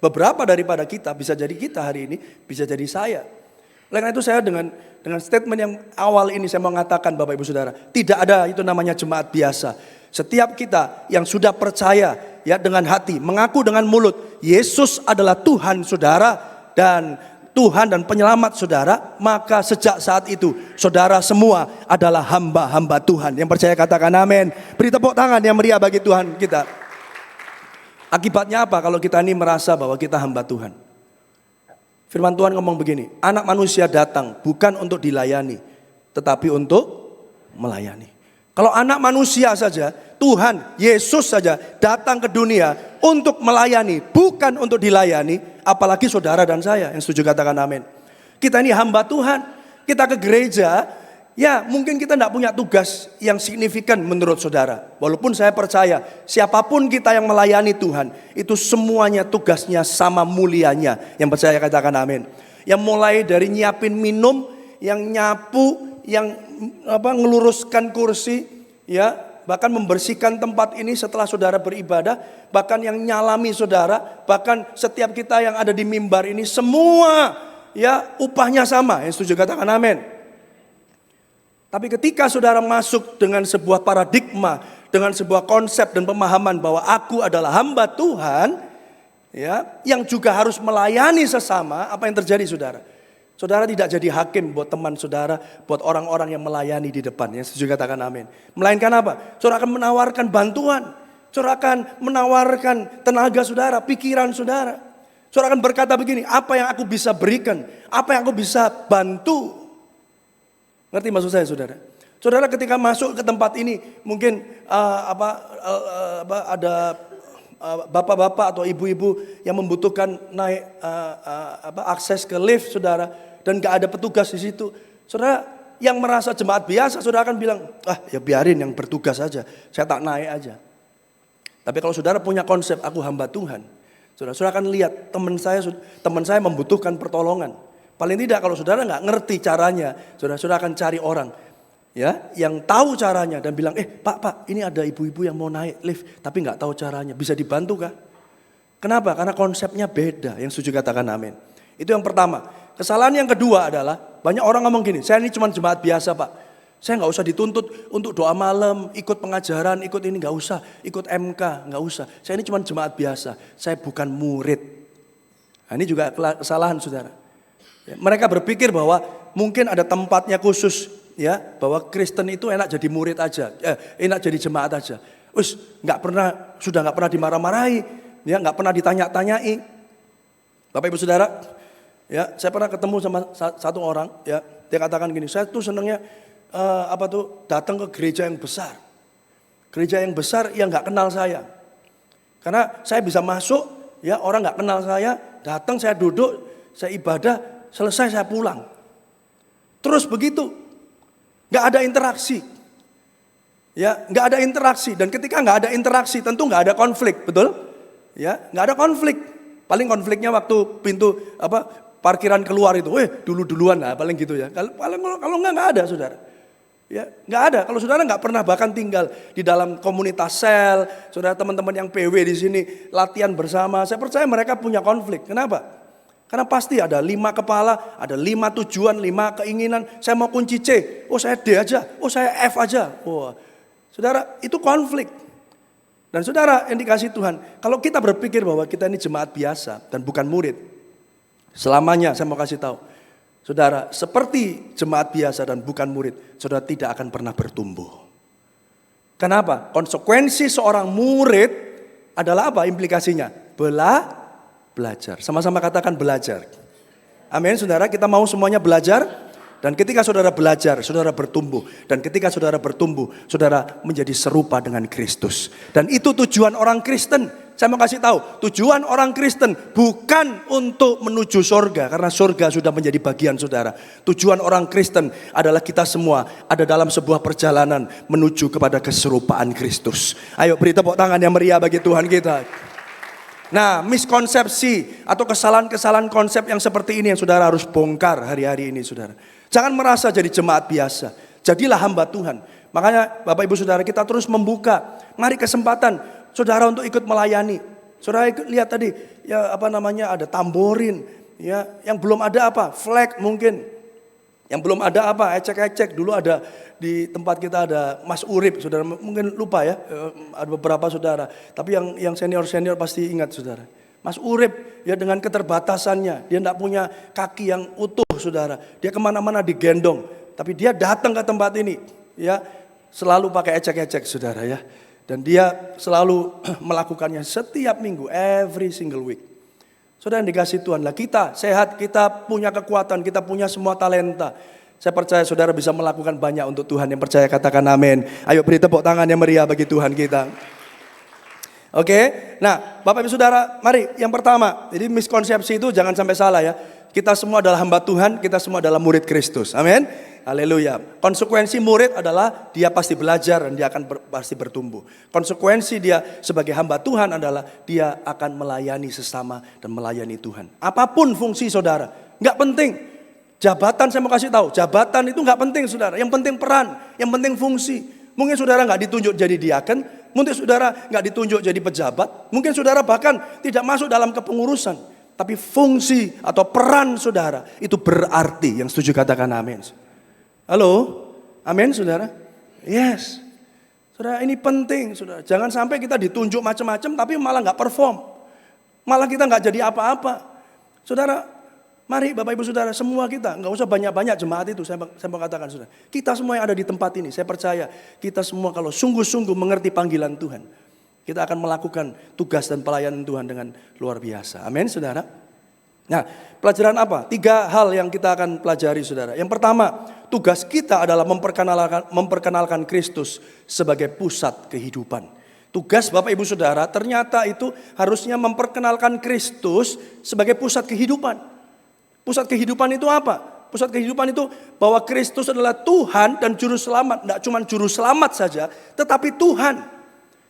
S5: beberapa daripada kita. Bisa jadi kita hari ini, bisa jadi saya. Oleh karena itu saya dengan statement yang awal ini saya mau mengatakan Bapak Ibu Saudara, tidak ada itu namanya jemaat biasa. Setiap kita yang sudah percaya ya dengan hati, mengaku dengan mulut, Yesus adalah Tuhan saudara dan Tuhan dan penyelamat saudara, maka sejak saat itu saudara semua adalah hamba-hamba Tuhan. Yang percaya katakan amin. Beri tepuk tangan yang meriah bagi Tuhan kita. Akibatnya apa kalau kita ini merasa bahwa kita hamba Tuhan? Firman Tuhan ngomong begini, anak manusia datang bukan untuk dilayani, tetapi untuk melayani. Kalau anak manusia saja, Tuhan, Yesus saja datang ke dunia untuk melayani, bukan untuk dilayani, apalagi saudara dan saya yang setuju katakan amin. Kita ini hamba Tuhan, kita ke gereja, ya mungkin kita tidak punya tugas yang signifikan menurut saudara. Walaupun saya percaya, siapapun kita yang melayani Tuhan, itu semuanya tugasnya sama mulianya. Yang percaya katakan amin. Yang mulai dari nyiapin minum, yang nyapu, yang ngeluruskan kursi, ya, bahkan membersihkan tempat ini setelah saudara beribadah, bahkan yang nyalami saudara, bahkan setiap kita yang ada di mimbar ini semua ya upahnya sama. Yang setuju katakan amin. Tapi ketika saudara masuk dengan sebuah paradigma, dengan sebuah konsep dan pemahaman bahwa aku adalah hamba Tuhan, ya, yang juga harus melayani sesama, apa yang terjadi saudara? Saudara tidak jadi hakim buat teman saudara, buat orang-orang yang melayani di depan. Yang setuju katakan amin. Melainkan apa? Saudara akan menawarkan bantuan. Saudara akan menawarkan tenaga saudara, pikiran saudara. Saudara akan berkata begini, apa yang aku bisa berikan? Apa yang aku bisa bantu? Ngerti maksud saya saudara? Saudara ketika masuk ke tempat ini, mungkin ada bapak-bapak atau ibu-ibu yang membutuhkan naik akses ke lift saudara, dan gak ada petugas di situ. Saudara yang merasa jemaat biasa, saudara akan bilang, ya biarin yang bertugas aja, saya tak naik aja. Tapi kalau saudara punya konsep aku hamba Tuhan, saudara akan lihat teman saya membutuhkan pertolongan. Paling tidak kalau saudara nggak ngerti caranya, saudara akan cari orang, ya, yang tahu caranya dan bilang, Pak, ini ada ibu-ibu yang mau naik lift, tapi nggak tahu caranya, bisa dibantu kah? Kenapa? Karena konsepnya beda. Yang setuju katakan amin. Itu yang pertama. Kesalahan yang kedua adalah banyak orang ngomong gini, saya ini cuma jemaat biasa Pak, saya nggak usah dituntut untuk doa malam, ikut pengajaran, ikut ini nggak usah, ikut MK nggak usah. Saya ini cuma jemaat biasa, saya bukan murid. Nah, ini juga kesalahan saudara. Mereka berpikir bahwa mungkin ada tempatnya khusus, ya, bahwa Kristen itu enak jadi murid aja, enak jadi jemaat aja. Sudah nggak pernah dimarah-marahi, ya, nggak pernah ditanya-tanyai. Bapak Ibu Saudara, ya, saya pernah ketemu sama satu orang, ya, dia katakan gini, saya tuh senangnya datang ke gereja yang besar, gereja yang besar yang nggak kenal saya, karena saya bisa masuk, ya, orang nggak kenal saya, datang saya duduk, saya ibadah. Selesai saya pulang. Terus begitu. Gak ada interaksi. Ya, gak ada interaksi. Dan ketika gak ada interaksi tentu gak ada konflik. Betul? Ya, gak ada konflik. Paling konfliknya waktu pintu parkiran keluar itu. Duluan lah paling gitu ya. Kalau gak ada saudara. Ya, gak ada. Kalau saudara gak pernah bahkan tinggal di dalam komunitas sel. Saudara teman-teman yang PW di sini latihan bersama. Saya percaya mereka punya konflik. Kenapa? Karena pasti ada 5 kepala, ada 5 tujuan, 5 keinginan. Saya mau kunci C, saya D aja, saya F aja. Saudara, itu konflik. Dan saudara yang dikasih Tuhan, kalau kita berpikir bahwa kita ini jemaat biasa dan bukan murid, selamanya saya mau kasih tahu, saudara, seperti jemaat biasa dan bukan murid, saudara tidak akan pernah bertumbuh. Kenapa? Konsekuensi seorang murid adalah apa implikasinya? Belajar. Sama-sama katakan belajar. Amin, saudara, kita mau semuanya belajar. Dan ketika saudara belajar, saudara bertumbuh. Dan ketika saudara bertumbuh, saudara menjadi serupa dengan Kristus. Dan itu tujuan orang Kristen. Saya mau kasih tahu, tujuan orang Kristen bukan untuk menuju surga. Karena surga sudah menjadi bagian saudara. Tujuan orang Kristen adalah kita semua ada dalam sebuah perjalanan menuju kepada keserupaan Kristus. Ayo beri tepuk tangan yang meriah bagi Tuhan kita. Nah, miskonsepsi atau kesalahan-kesalahan konsep yang seperti ini yang saudara harus bongkar hari-hari ini saudara. Jangan merasa jadi jemaat biasa. Jadilah hamba Tuhan. Makanya Bapak Ibu Saudara kita terus membuka. Mari kesempatan saudara untuk ikut melayani. Saudara lihat tadi ya ada tamborin. Ya, yang belum ada flag mungkin. Yang belum ada ecek-ecek. Dulu ada di tempat kita ada Mas Urip, saudara mungkin lupa ya, ada beberapa saudara. Tapi yang senior pasti ingat saudara. Mas Urip ya dengan keterbatasannya, dia tidak punya kaki yang utuh saudara. Dia kemana-mana digendong, tapi dia datang ke tempat ini, ya selalu pakai ecek-ecek saudara ya. Dan dia selalu melakukannya setiap minggu, every single week. Saudara yang dikasih Tuhan, lah kita sehat, kita punya kekuatan, kita punya semua talenta. Saya percaya saudara bisa melakukan banyak untuk Tuhan. Yang percaya katakan amin. Ayo beri tepuk tangan yang meriah bagi Tuhan kita. Oke, nah Bapak Ibu Saudara, mari yang pertama. Jadi miskonsepsi itu jangan sampai salah ya. Kita semua adalah hamba Tuhan, kita semua adalah murid Kristus. Amin. Haleluya. Konsekuensi murid adalah dia pasti belajar dan dia akan pasti bertumbuh. Konsekuensi dia sebagai hamba Tuhan adalah dia akan melayani sesama dan melayani Tuhan. Apapun fungsi saudara, nggak penting. Jabatan saya mau kasih tahu, jabatan itu nggak penting saudara. Yang penting peran, yang penting fungsi. Mungkin saudara nggak ditunjuk jadi diaken, mungkin saudara nggak ditunjuk jadi pejabat, mungkin saudara bahkan tidak masuk dalam kepengurusan. Tapi fungsi atau peran saudara itu berarti. Yang setuju katakan amin. Halo, Amin, saudara. Yes. Saudara, ini penting, saudara. Jangan sampai kita ditunjuk macam-macam tapi malah nggak perform. Malah kita nggak jadi apa-apa. Saudara, mari Bapak Ibu Saudara, semua kita, nggak usah banyak-banyak jemaat itu, saya mau katakan saudara. Kita semua yang ada di tempat ini, saya percaya kita semua kalau sungguh-sungguh mengerti panggilan Tuhan, kita akan melakukan tugas dan pelayanan Tuhan dengan luar biasa. Amin, saudara. Nah, pelajaran apa? 3 hal yang kita akan pelajari, saudara. Yang pertama, tugas kita adalah memperkenalkan Kristus sebagai pusat kehidupan. Tugas Bapak Ibu Saudara ternyata itu harusnya memperkenalkan Kristus sebagai pusat kehidupan. Pusat kehidupan itu apa? Pusat kehidupan itu bahwa Kristus adalah Tuhan dan Juru Selamat. Tidak cuma Juru Selamat saja, tetapi Tuhan.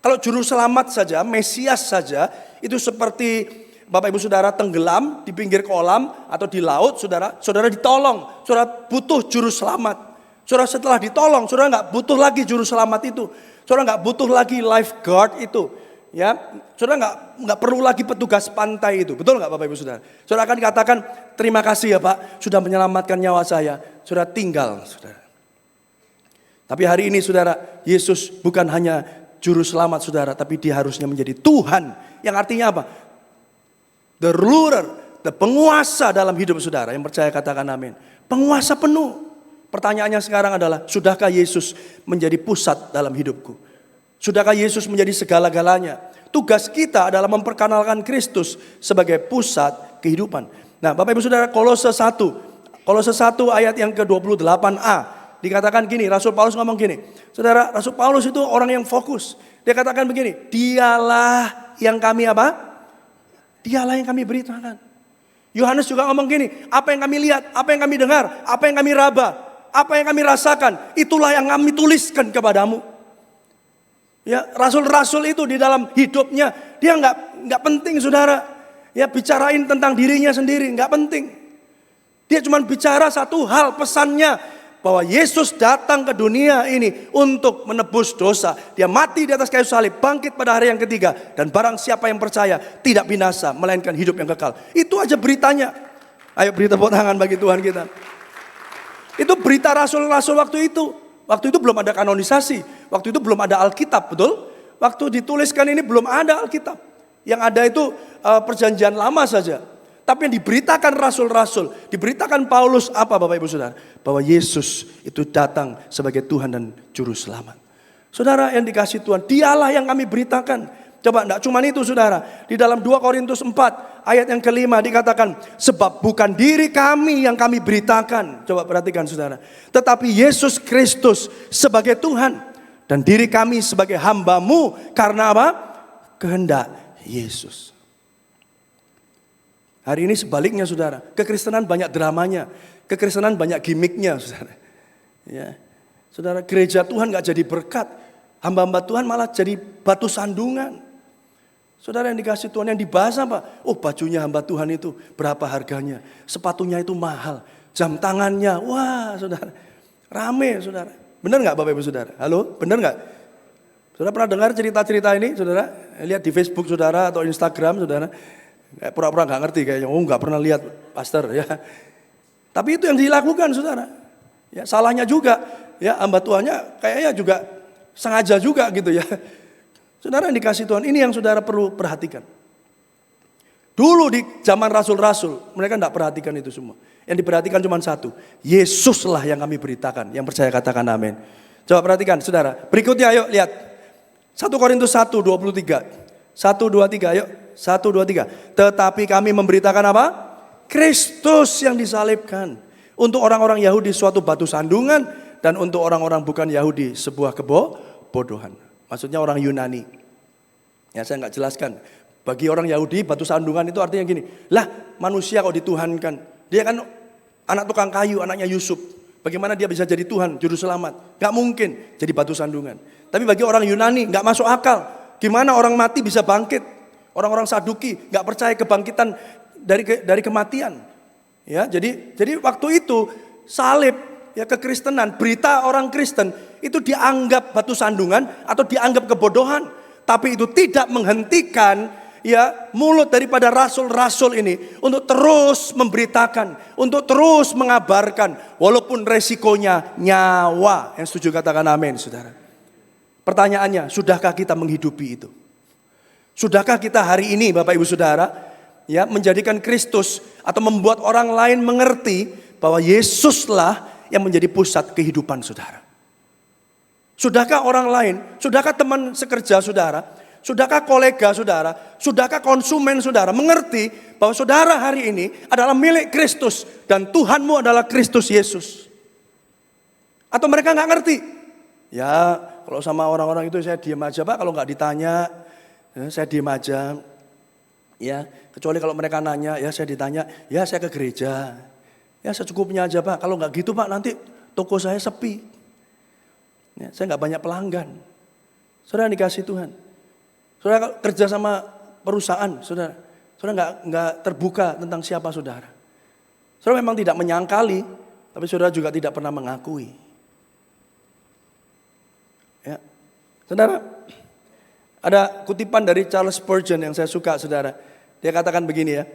S5: Kalau Juru Selamat saja, Mesias saja, itu seperti Bapak Ibu Saudara tenggelam di pinggir kolam atau di laut, saudara ditolong, saudara butuh juru selamat. Saudara setelah ditolong, saudara nggak butuh lagi juru selamat itu, saudara nggak butuh lagi lifeguard itu, ya, saudara nggak perlu lagi petugas pantai itu, betul nggak Bapak Ibu Saudara? Saudara akan katakan terima kasih ya Pak, sudah menyelamatkan nyawa saya, saudara tinggal, saudara. Tapi hari ini saudara, Yesus bukan hanya juru selamat saudara, tapi dia harusnya menjadi Tuhan, yang artinya apa? The ruler, the penguasa dalam hidup saudara. Yang percaya katakan amin. Penguasa penuh. Pertanyaannya sekarang adalah, sudahkah Yesus menjadi pusat dalam hidupku? Sudahkah Yesus menjadi segala-galanya? Tugas kita adalah memperkenalkan Kristus sebagai pusat kehidupan. Nah, Bapak Ibu Saudara, Kolose 1 ayat yang ke-28a. Dikatakan gini, Rasul Paulus ngomong gini. Saudara, Rasul Paulus itu orang yang fokus. Dia katakan begini, dialah yang kami apa? Dialah yang kami beritakan. Yohanes juga ngomong gini, apa yang kami lihat, apa yang kami dengar, apa yang kami raba, apa yang kami rasakan, itulah yang kami tuliskan kepadamu. Ya, rasul-rasul itu di dalam hidupnya, dia nggak penting saudara. Ya, bicarain tentang dirinya sendiri, nggak penting. Dia cuma bicara satu hal, pesannya bahwa Yesus datang ke dunia ini untuk menebus dosa. Dia mati di atas kayu salib, bangkit pada hari yang ketiga. Dan barang siapa yang percaya tidak binasa, melainkan hidup yang kekal. Itu aja beritanya. Ayo beri tepuk tangan bagi Tuhan kita. Itu berita rasul-rasul waktu itu. Waktu itu belum ada kanonisasi. Waktu itu belum ada Alkitab, betul? Waktu dituliskan ini belum ada Alkitab. Yang ada itu perjanjian lama saja. Tapi yang diberitakan rasul-rasul, diberitakan Paulus apa Bapak Ibu Saudara? Bahwa Yesus itu datang sebagai Tuhan dan Juru Selamat. Saudara yang dikasih Tuhan, dialah yang kami beritakan. Coba enggak cuma itu saudara. Di dalam 2 Korintus 4 ayat yang ke-5 dikatakan, sebab bukan diri kami yang kami beritakan. Coba perhatikan saudara. Tetapi Yesus Kristus sebagai Tuhan. Dan diri kami sebagai hamba-Mu karena apa? Kehendak Yesus. Hari ini sebaliknya saudara, kekristenan banyak dramanya, kekristenan banyak gimmicknya saudara. Ya, saudara, gereja Tuhan gak jadi berkat, hamba-hamba Tuhan malah jadi batu sandungan. Saudara yang dikasih Tuhan, yang dibahas apa? Oh, bajunya hamba Tuhan itu berapa harganya, sepatunya itu mahal, jam tangannya, wah saudara, rame saudara. Benar gak Bapak Ibu Saudara? Halo, benar gak? Saudara pernah dengar cerita-cerita ini saudara? Lihat di Facebook saudara atau Instagram saudara. Kayak pura-pura gak ngerti kayaknya, oh gak pernah lihat pastor ya. Tapi itu yang dilakukan saudara. Ya, salahnya juga, ya hamba Tuhannya kayaknya juga sengaja juga gitu ya. Saudara yang dikasih Tuhan, ini yang saudara perlu perhatikan. Dulu di zaman rasul-rasul, mereka gak perhatikan itu semua. Yang diperhatikan cuma satu, Yesuslah yang kami beritakan. Yang percaya katakan amin. Coba perhatikan saudara, berikutnya ayo lihat. 1 Korintus 1, 23. 1, 2, 3, ayo. 1, 2, 3. Tetapi kami memberitakan apa? Kristus yang disalibkan. Untuk orang-orang Yahudi suatu batu sandungan. Dan untuk orang-orang bukan Yahudi sebuah kebodohan. Maksudnya orang Yunani. Ya saya gak jelaskan. Bagi orang Yahudi batu sandungan itu artinya gini. Lah manusia kok dituhankan. Dia kan anak tukang kayu, anaknya Yusuf. Bagaimana dia bisa jadi Tuhan, Juru Selamat? Gak mungkin jadi batu sandungan. Tapi bagi orang Yunani gak masuk akal. Gimana orang mati bisa bangkit? Orang-orang Saduki nggak percaya kebangkitan dari kematian. Ya, jadi waktu itu salib ya kekristenan, berita orang Kristen itu dianggap batu sandungan atau dianggap kebodohan. Tapi itu tidak menghentikan ya mulut daripada rasul-rasul ini untuk terus memberitakan, untuk terus mengabarkan walaupun resikonya nyawa. Yang setuju katakan amin, Saudara. Pertanyaannya, sudahkah kita menghidupi itu? Sudahkah kita hari ini Bapak Ibu Saudara ya menjadikan Kristus atau membuat orang lain mengerti bahwa Yesuslah yang menjadi pusat kehidupan saudara? Sudahkah orang lain, sudahkah teman sekerja saudara, sudahkah kolega saudara, sudahkah konsumen saudara mengerti bahwa saudara hari ini adalah milik Kristus dan Tuhanmu adalah Kristus Yesus? Atau mereka nggak ngerti? Ya kalau sama orang-orang itu saya diam aja Pak, kalau nggak ditanya ya, saya diam aja. Ya kecuali kalau mereka nanya ya saya ditanya, ya saya ke gereja. Ya secukupnya aja Pak, kalau nggak gitu Pak nanti toko saya sepi. Ya, saya nggak banyak pelanggan. Saudara dikasih Tuhan. Saudara kerja sama perusahaan, saudara nggak terbuka tentang siapa saudara. Saudara memang tidak menyangkali, tapi saudara juga tidak pernah mengakui. Ya, saudara, ada kutipan dari Charles Spurgeon yang saya suka, saudara. Dia katakan begini ya,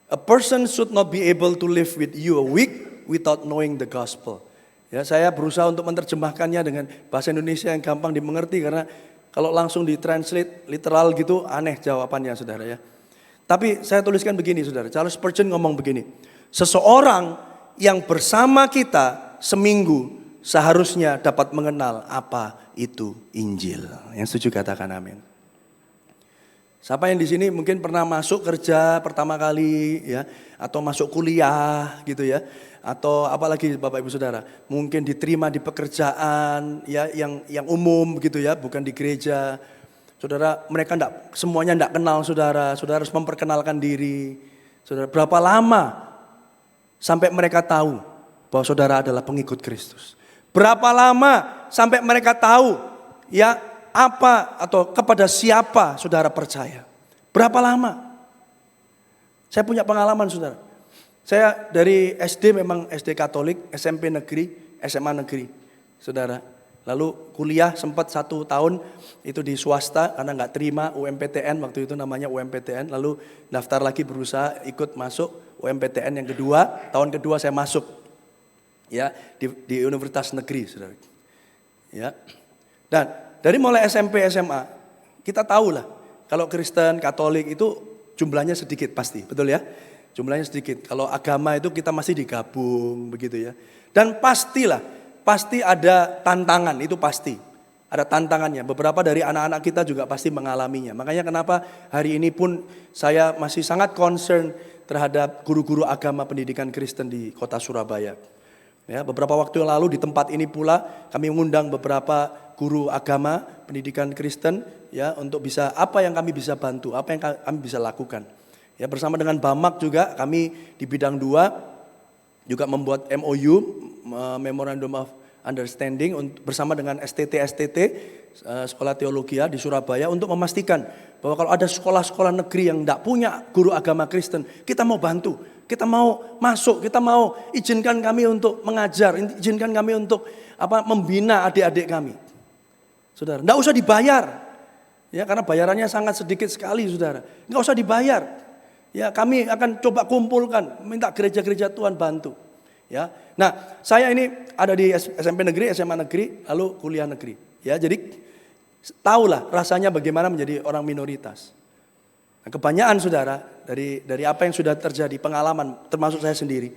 S5: a person should not be able to live with you a week without knowing the gospel. Ya, saya berusaha untuk menerjemahkannya dengan bahasa Indonesia yang gampang dimengerti karena kalau langsung ditranslate literal gitu aneh jawabannya saudara ya. Tapi saya tuliskan begini saudara, Charles Spurgeon ngomong begini. Seseorang yang bersama kita seminggu seharusnya dapat mengenal apa itu Injil. Yang setuju katakan amin. Siapa yang di sini mungkin pernah masuk kerja pertama kali ya atau masuk kuliah gitu ya. Atau apalagi Bapak Ibu Saudara, mungkin diterima di pekerjaan ya yang umum begitu ya, bukan di gereja. Saudara, mereka semuanya enggak kenal saudara. Saudara harus memperkenalkan diri. Saudara, berapa lama sampai mereka tahu bahwa saudara adalah pengikut Kristus? Berapa lama sampai mereka tahu ya apa atau kepada siapa saudara percaya? Berapa lama? Saya punya pengalaman saudara. Saya dari SD memang SD Katolik, SMP negeri, SMA negeri, saudara. Lalu kuliah sempat 1 tahun itu di swasta karena nggak terima UMPTN, waktu itu namanya UMPTN. Lalu daftar lagi berusaha ikut masuk UMPTN yang kedua, tahun kedua saya masuk ya di universitas negeri, saudara. Ya, dan dari mulai SMP SMA kita tahu lah kalau Kristen Katolik itu jumlahnya sedikit pasti, betul ya? Jumlahnya sedikit. Kalau agama itu kita masih digabung begitu ya. Dan pastilah, pasti ada tantangan, itu pasti. Ada tantangannya. Beberapa dari anak-anak kita juga pasti mengalaminya. Makanya kenapa hari ini pun saya masih sangat concern terhadap guru-guru agama pendidikan Kristen di kota Surabaya. Ya, beberapa waktu yang lalu di tempat ini pula kami mengundang beberapa guru agama pendidikan Kristen ya untuk bisa apa yang kami bisa bantu, apa yang kami bisa lakukan. Ya, bersama dengan Bamak juga kami di bidang 2 juga membuat MOU, Memorandum of Understanding bersama dengan STT Sekolah Teologi di Surabaya untuk memastikan bahwa kalau ada sekolah-sekolah negeri yang tidak punya guru agama Kristen, kita mau bantu, kita mau masuk, kita mau izinkan kami untuk mengajar, izinkan kami untuk membina adik-adik kami. Saudara, tidak usah dibayar. Ya, karena bayarannya sangat sedikit sekali, saudara. Enggak usah dibayar. Ya, kami akan coba kumpulkan, minta gereja-gereja Tuhan bantu. Ya, nah saya ini ada di SMP negeri, SMA negeri, lalu kuliah negeri. Ya, jadi tahulah rasanya bagaimana menjadi orang minoritas. Nah, kebanyakan saudara dari apa yang sudah terjadi pengalaman, termasuk saya sendiri,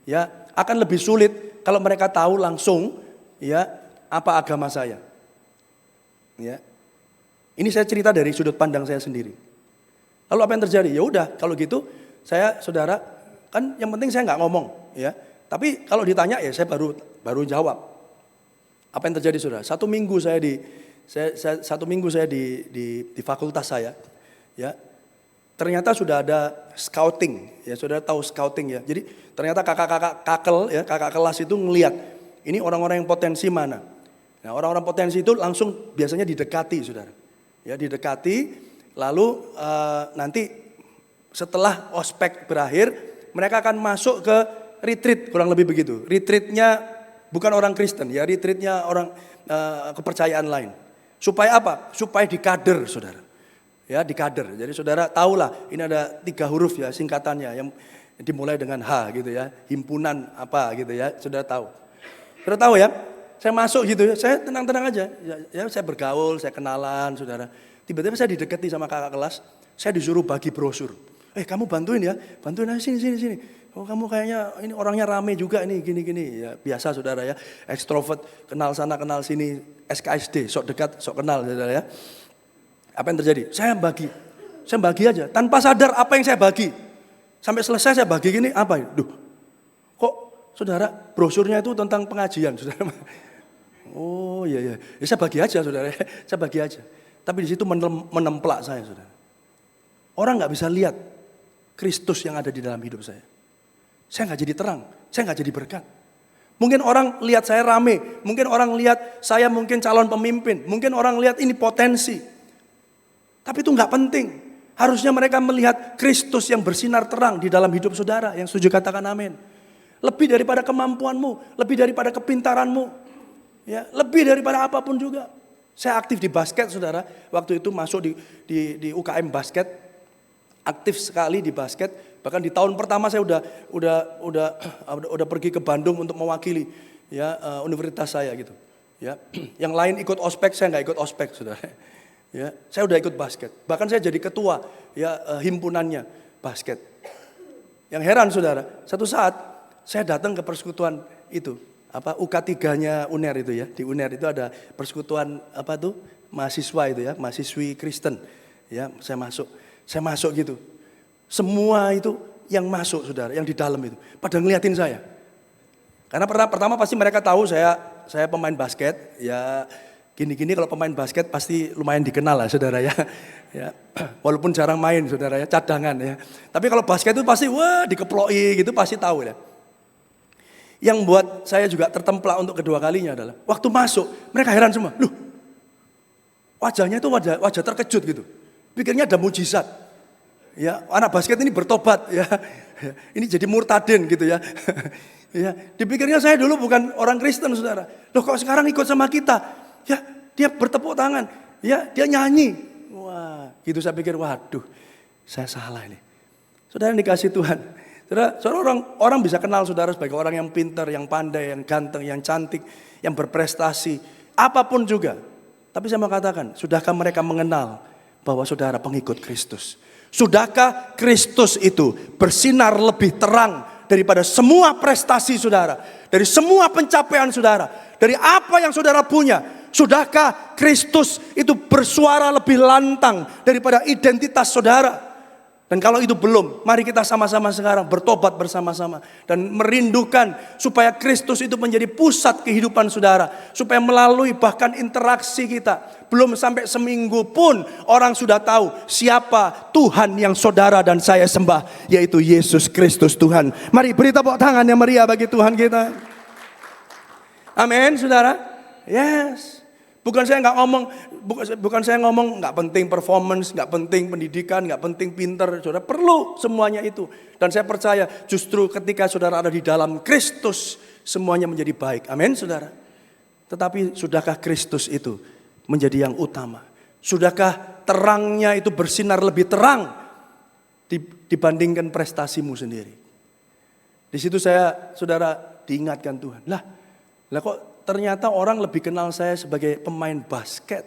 S5: ya akan lebih sulit kalau mereka tahu langsung, ya apa agama saya. Ya, ini saya cerita dari sudut pandang saya sendiri. Lalu apa yang terjadi? Ya udah, kalau gitu saya saudara kan yang penting saya nggak ngomong, ya. Tapi kalau ditanya ya saya baru jawab. Apa yang terjadi saudara? Satu minggu saya di fakultas saya, ya. Ternyata sudah ada scouting, ya saudara tahu scouting ya. Jadi ternyata kakak kelas itu ngelihat ini orang-orang yang potensi mana. Nah orang-orang potensi itu langsung biasanya didekati saudara, ya didekati. Lalu nanti setelah ospek berakhir mereka akan masuk ke retreat, kurang lebih begitu. Retreatnya bukan orang Kristen ya, retreatnya orang kepercayaan lain. Supaya apa? Supaya dikader saudara. ya di kader. Jadi saudara tahulah ini ada 3 huruf ya singkatannya yang dimulai dengan H gitu ya. Himpunan apa gitu ya, saudara tahu. Saudara tahu ya, saya masuk gitu ya, saya tenang-tenang aja. Ya saya bergaul, saya kenalan saudara. Tiba-tiba saya didekati sama kakak kelas, saya disuruh bagi brosur. Kamu bantuin ya, bantuin aja sini. Oh kamu kayaknya ini orangnya rame juga nih gini. Ya biasa saudara ya, ekstrovert, kenal sana kenal sini, SKSD, sok dekat, sok kenal saudara ya. Apa yang terjadi? Saya bagi aja, tanpa sadar apa yang saya bagi. Sampai selesai saya bagi gini, apa? Duh, kok saudara brosurnya itu tentang pengajian saudara. Oh iya, ya, saya bagi aja saudara, saya bagi aja. Tapi di situ menemplak saya saudara. Orang nggak bisa lihat Kristus yang ada di dalam hidup saya. Saya nggak jadi terang, saya nggak jadi berkat. Mungkin orang lihat saya rame, mungkin orang lihat saya mungkin calon pemimpin, mungkin orang lihat ini potensi. Tapi itu nggak penting. Harusnya mereka melihat Kristus yang bersinar terang di dalam hidup saudara. Yang setuju katakan amin. Lebih daripada kemampuanmu, lebih daripada kepintaranmu, ya, lebih daripada apapun juga. Saya aktif di basket saudara. Waktu itu masuk di UKM basket, aktif sekali di basket. Bahkan di tahun pertama saya udah pergi ke Bandung untuk mewakili ya universitas saya gitu. Ya, yang lain ikut ospek, saya nggak ikut ospek saudara. Ya, saya udah ikut basket. Bahkan saya jadi ketua ya himpunannya basket. Yang heran saudara, satu saat saya datang ke persekutuan itu, UK3-nya UNER itu ya. Di UNER itu ada persekutuan mahasiswa itu ya, mahasiswi Kristen. Ya, saya masuk gitu. Semua itu yang masuk saudara, yang di dalam itu pada ngeliatin saya. Karena pertama pasti mereka tahu saya pemain basket, ya gini-gini kalau pemain basket pasti lumayan dikenal lah saudara ya. Ya, walaupun jarang main saudara ya, cadangan ya. Tapi kalau basket itu pasti wah dikeploi gitu pasti tahu ya. Yang buat saya juga tertemplak untuk kedua kalinya adalah waktu masuk mereka heran semua. Loh, wajahnya itu wajah terkejut gitu. Pikirnya ada mujizat. Ya, anak basket ini bertobat ya. Ini jadi murtadin gitu ya. Ya, dipikirnya saya dulu bukan orang Kristen saudara. Loh kok sekarang ikut sama kita? Ya, dia bertepuk tangan. Ya, dia nyanyi. Wah, gitu saya pikir, waduh, saya salah ini. Saudara dikasih Tuhan. Saudara orang bisa kenal saudara sebagai orang yang pintar, yang pandai, yang ganteng, yang cantik, yang berprestasi, apapun juga. Tapi saya mau katakan, sudahkah mereka mengenal bahwa saudara pengikut Kristus? Sudahkah Kristus itu bersinar lebih terang daripada semua prestasi saudara, dari semua pencapaian saudara, dari apa yang saudara punya? Sudahkah Kristus itu bersuara lebih lantang daripada identitas saudara? Dan kalau itu belum, mari kita sama-sama sekarang bertobat bersama-sama dan merindukan supaya Kristus itu menjadi pusat kehidupan saudara, supaya melalui bahkan interaksi kita, belum sampai seminggu pun orang sudah tahu siapa Tuhan yang saudara dan saya sembah, yaitu Yesus Kristus Tuhan. Mari beri tepuk tangan yang meriah bagi Tuhan kita. Amin, saudara. Yes. Bukan saya ngomong nggak penting performance, nggak penting pendidikan, nggak penting pinter, saudara perlu semuanya itu. Dan saya percaya justru ketika saudara ada di dalam Kristus semuanya menjadi baik. Amin, saudara. Tetapi sudahkah Kristus itu menjadi yang utama? Sudahkah terangnya itu bersinar lebih terang dibandingkan prestasimu sendiri? Di situ saudara diingatkan Tuhan. Lah kok ternyata orang lebih kenal saya sebagai pemain basket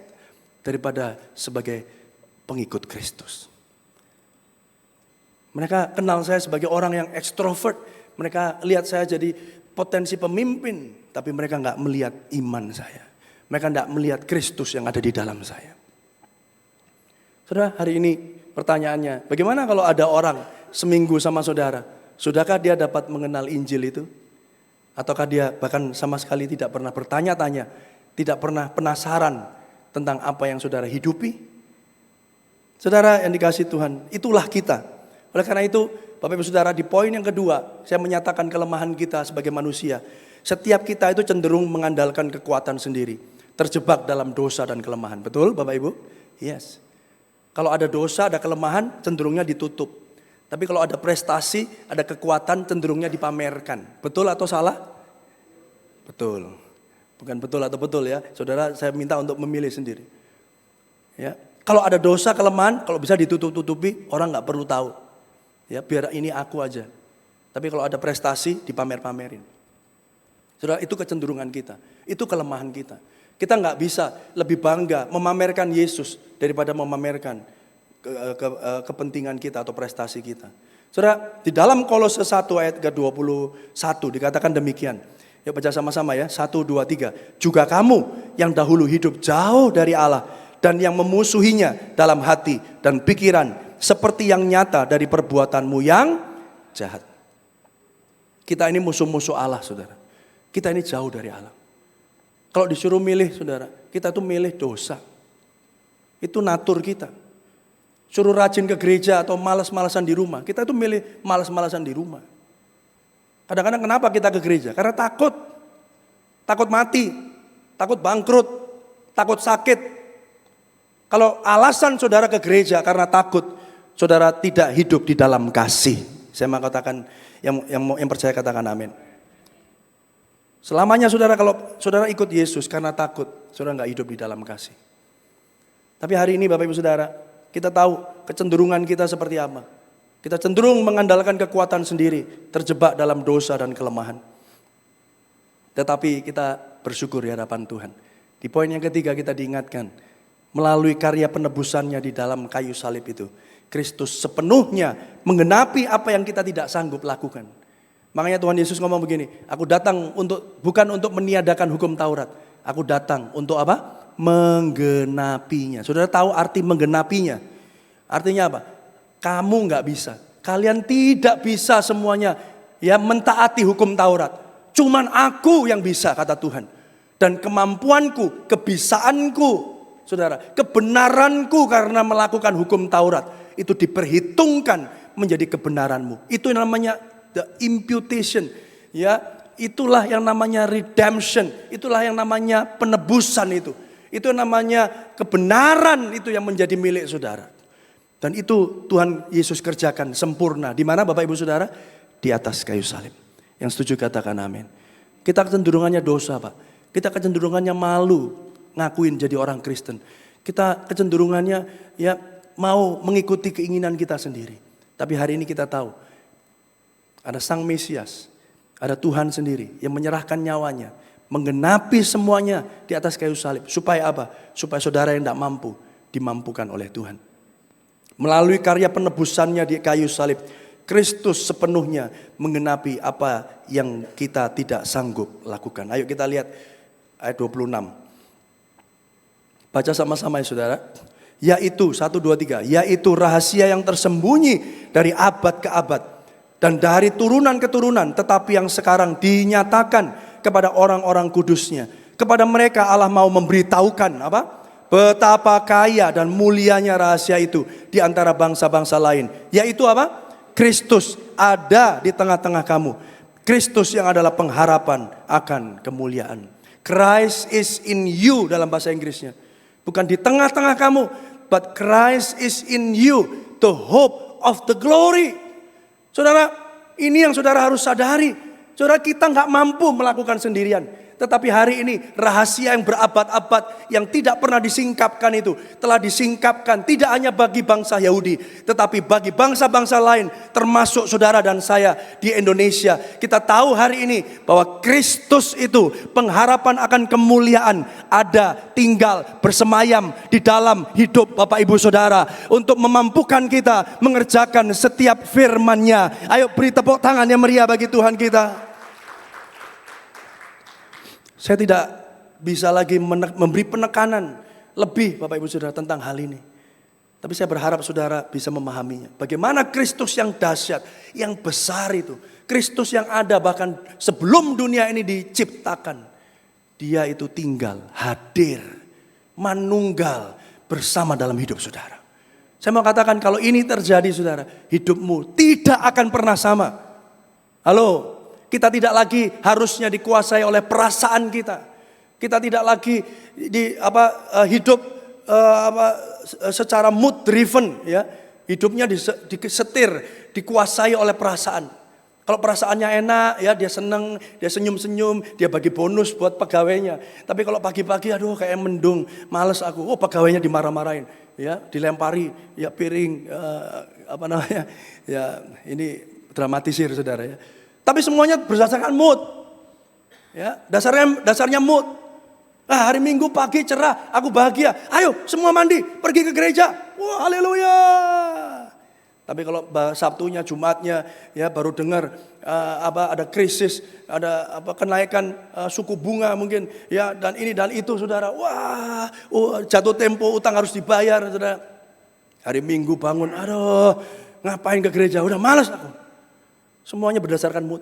S5: daripada sebagai pengikut Kristus. Mereka kenal saya sebagai orang yang ekstrovert. Mereka lihat saya jadi potensi pemimpin. Tapi mereka nggak melihat iman saya. Mereka nggak melihat Kristus yang ada di dalam saya. Saudara, hari ini pertanyaannya, bagaimana kalau ada orang seminggu sama saudara? Sudahkah dia dapat mengenal Injil itu? Ataukah dia bahkan sama sekali tidak pernah bertanya-tanya, tidak pernah penasaran tentang apa yang saudara hidupi? Saudara yang dikasihi Tuhan, itulah kita. Oleh karena itu, Bapak Ibu Saudara, di poin yang kedua, saya menyatakan kelemahan kita sebagai manusia. Setiap kita itu cenderung mengandalkan kekuatan sendiri, terjebak dalam dosa dan kelemahan. Betul Bapak Ibu? Yes. Kalau ada dosa, ada kelemahan, cenderungnya ditutup. Tapi kalau ada prestasi, ada kekuatan, cenderungnya dipamerkan. Betul atau salah? Betul. Bukan betul atau betul ya. Saudara, saya minta untuk memilih sendiri. Ya. Kalau ada dosa, kelemahan, kalau bisa ditutup-tutupi, orang nggak perlu tahu. Ya, biar ini aku aja. Tapi kalau ada prestasi, dipamer-pamerin. Saudara, itu kecenderungan kita. Itu kelemahan kita. Kita nggak bisa lebih bangga memamerkan Yesus daripada memamerkan kepentingan kita atau prestasi kita. Saudara, di dalam Kolose 1 ayat ke-21 dikatakan demikian. Yuk baca sama-sama ya, 1, 2, 3. Juga kamu yang dahulu hidup jauh dari Allah dan yang memusuhinya dalam hati dan pikiran seperti yang nyata dari perbuatanmu yang jahat. Kita ini musuh-musuh Allah, saudara. Kita ini jauh dari Allah. Kalau disuruh milih, saudara, kita tuh milih dosa. Itu natur kita. Suruh rajin ke gereja atau malas-malasan di rumah, kita tuh milih malas-malasan di rumah. Kadang-kadang kenapa kita ke gereja? Karena takut. Takut mati, takut bangkrut, takut sakit. Kalau alasan saudara ke gereja karena takut, saudara tidak hidup di dalam kasih. Saya mau katakan, yang percaya katakan amin. Selamanya saudara, kalau saudara ikut Yesus karena takut, saudara nggak hidup di dalam kasih. Tapi hari ini Bapak Ibu Saudara, kita tahu kecenderungan kita seperti apa. Kita cenderung mengandalkan kekuatan sendiri, terjebak dalam dosa dan kelemahan. Tetapi kita bersyukur di hadapan Tuhan. Di poin yang ketiga kita diingatkan, melalui karya penebusannya di dalam kayu salib itu, Kristus sepenuhnya menggenapi apa yang kita tidak sanggup lakukan. Makanya Tuhan Yesus ngomong begini, aku datang bukan untuk meniadakan hukum Taurat. Aku datang untuk apa? Menggenapinya. Saudara tahu arti menggenapinya? Artinya apa? Kamu nggak bisa. Kalian tidak bisa semuanya ya mentaati hukum Taurat. Cuman aku yang bisa, kata Tuhan. Dan kemampuanku, kebisaanku, saudara, kebenaranku karena melakukan hukum Taurat itu diperhitungkan menjadi kebenaranmu. Itu yang namanya the imputation, ya, itulah yang namanya redemption, itulah yang namanya penebusan itu yang namanya kebenaran itu yang menjadi milik saudara. Dan itu Tuhan Yesus kerjakan sempurna. Di mana Bapak Ibu Saudara? Di atas kayu salib. Yang setuju katakan amin. Kita kecenderungannya dosa, Pak. Kita kecenderungannya malu ngakuin jadi orang Kristen. Kita kecenderungannya ya mau mengikuti keinginan kita sendiri. Tapi hari ini kita tahu ada Sang Mesias, ada Tuhan sendiri yang menyerahkan nyawanya, menggenapi semuanya di atas kayu salib. Supaya apa? Supaya saudara yang tidak mampu, dimampukan oleh Tuhan. Melalui karya penebusannya di kayu salib, Kristus sepenuhnya menggenapi apa yang kita tidak sanggup lakukan. Ayo kita lihat ayat 26. Baca sama-sama ya saudara. Yaitu, 1, 2, 3. Yaitu rahasia yang tersembunyi dari abad ke abad. Dan dari turunan ke turunan, tetapi yang sekarang dinyatakan kepada orang-orang kudusnya. Kepada mereka Allah mau memberitahukan apa? Betapa kaya dan mulianya rahasia itu di antara bangsa-bangsa lain. Yaitu apa? Kristus ada di tengah-tengah kamu. Kristus yang adalah pengharapan akan kemuliaan. Christ is in you dalam bahasa Inggrisnya. Bukan di tengah-tengah kamu, but Christ is in you, the hope of the glory. Saudara, ini yang saudara harus sadari. Saudara, kita nggak mampu melakukan sendirian. Tetapi hari ini rahasia yang berabad-abad yang tidak pernah disingkapkan itu telah disingkapkan tidak hanya bagi bangsa Yahudi, tetapi bagi bangsa-bangsa lain termasuk saudara dan saya di Indonesia. Kita tahu hari ini bahwa Kristus itu pengharapan akan kemuliaan ada, tinggal, bersemayam di dalam hidup Bapak Ibu Saudara untuk memampukan kita mengerjakan setiap firman-Nya. Ayo beri tepuk tangan yang meriah bagi Tuhan kita. Saya tidak bisa lagi memberi penekanan lebih Bapak Ibu Saudara tentang hal ini. Tapi saya berharap saudara bisa memahaminya. Bagaimana Kristus yang dahsyat, yang besar itu. Kristus yang ada bahkan sebelum dunia ini diciptakan. Dia itu tinggal, hadir, manunggal bersama dalam hidup saudara. Saya mau katakan kalau ini terjadi saudara, hidupmu tidak akan pernah sama. Halo? Kita tidak lagi harusnya dikuasai oleh perasaan kita. Kita tidak lagi hidup secara mood driven ya. Hidupnya disetir, dikuasai oleh perasaan. Kalau perasaannya enak, ya dia seneng, dia senyum-senyum, dia bagi bonus buat pegawainya. Tapi kalau pagi-pagi, aduh kayak mendung, males aku. Oh, pegawainya dimarah-marahin, ya dilempari, ya piring, apa namanya, ya ini dramatisir saudara ya. Tapi semuanya berdasarkan mood, ya dasarnya mood. Nah, hari Minggu pagi cerah, aku bahagia. Ayo semua mandi, pergi ke gereja. Wah, haleluya. Tapi kalau Sabtunya, Jumatnya, ya baru dengar ada krisis, ada kenaikan suku bunga mungkin, ya dan ini dan itu, saudara. Wah, jatuh tempo, utang harus dibayar, saudara. Hari Minggu bangun, aduh, ngapain ke gereja? Udah malas aku. Semuanya berdasarkan mood.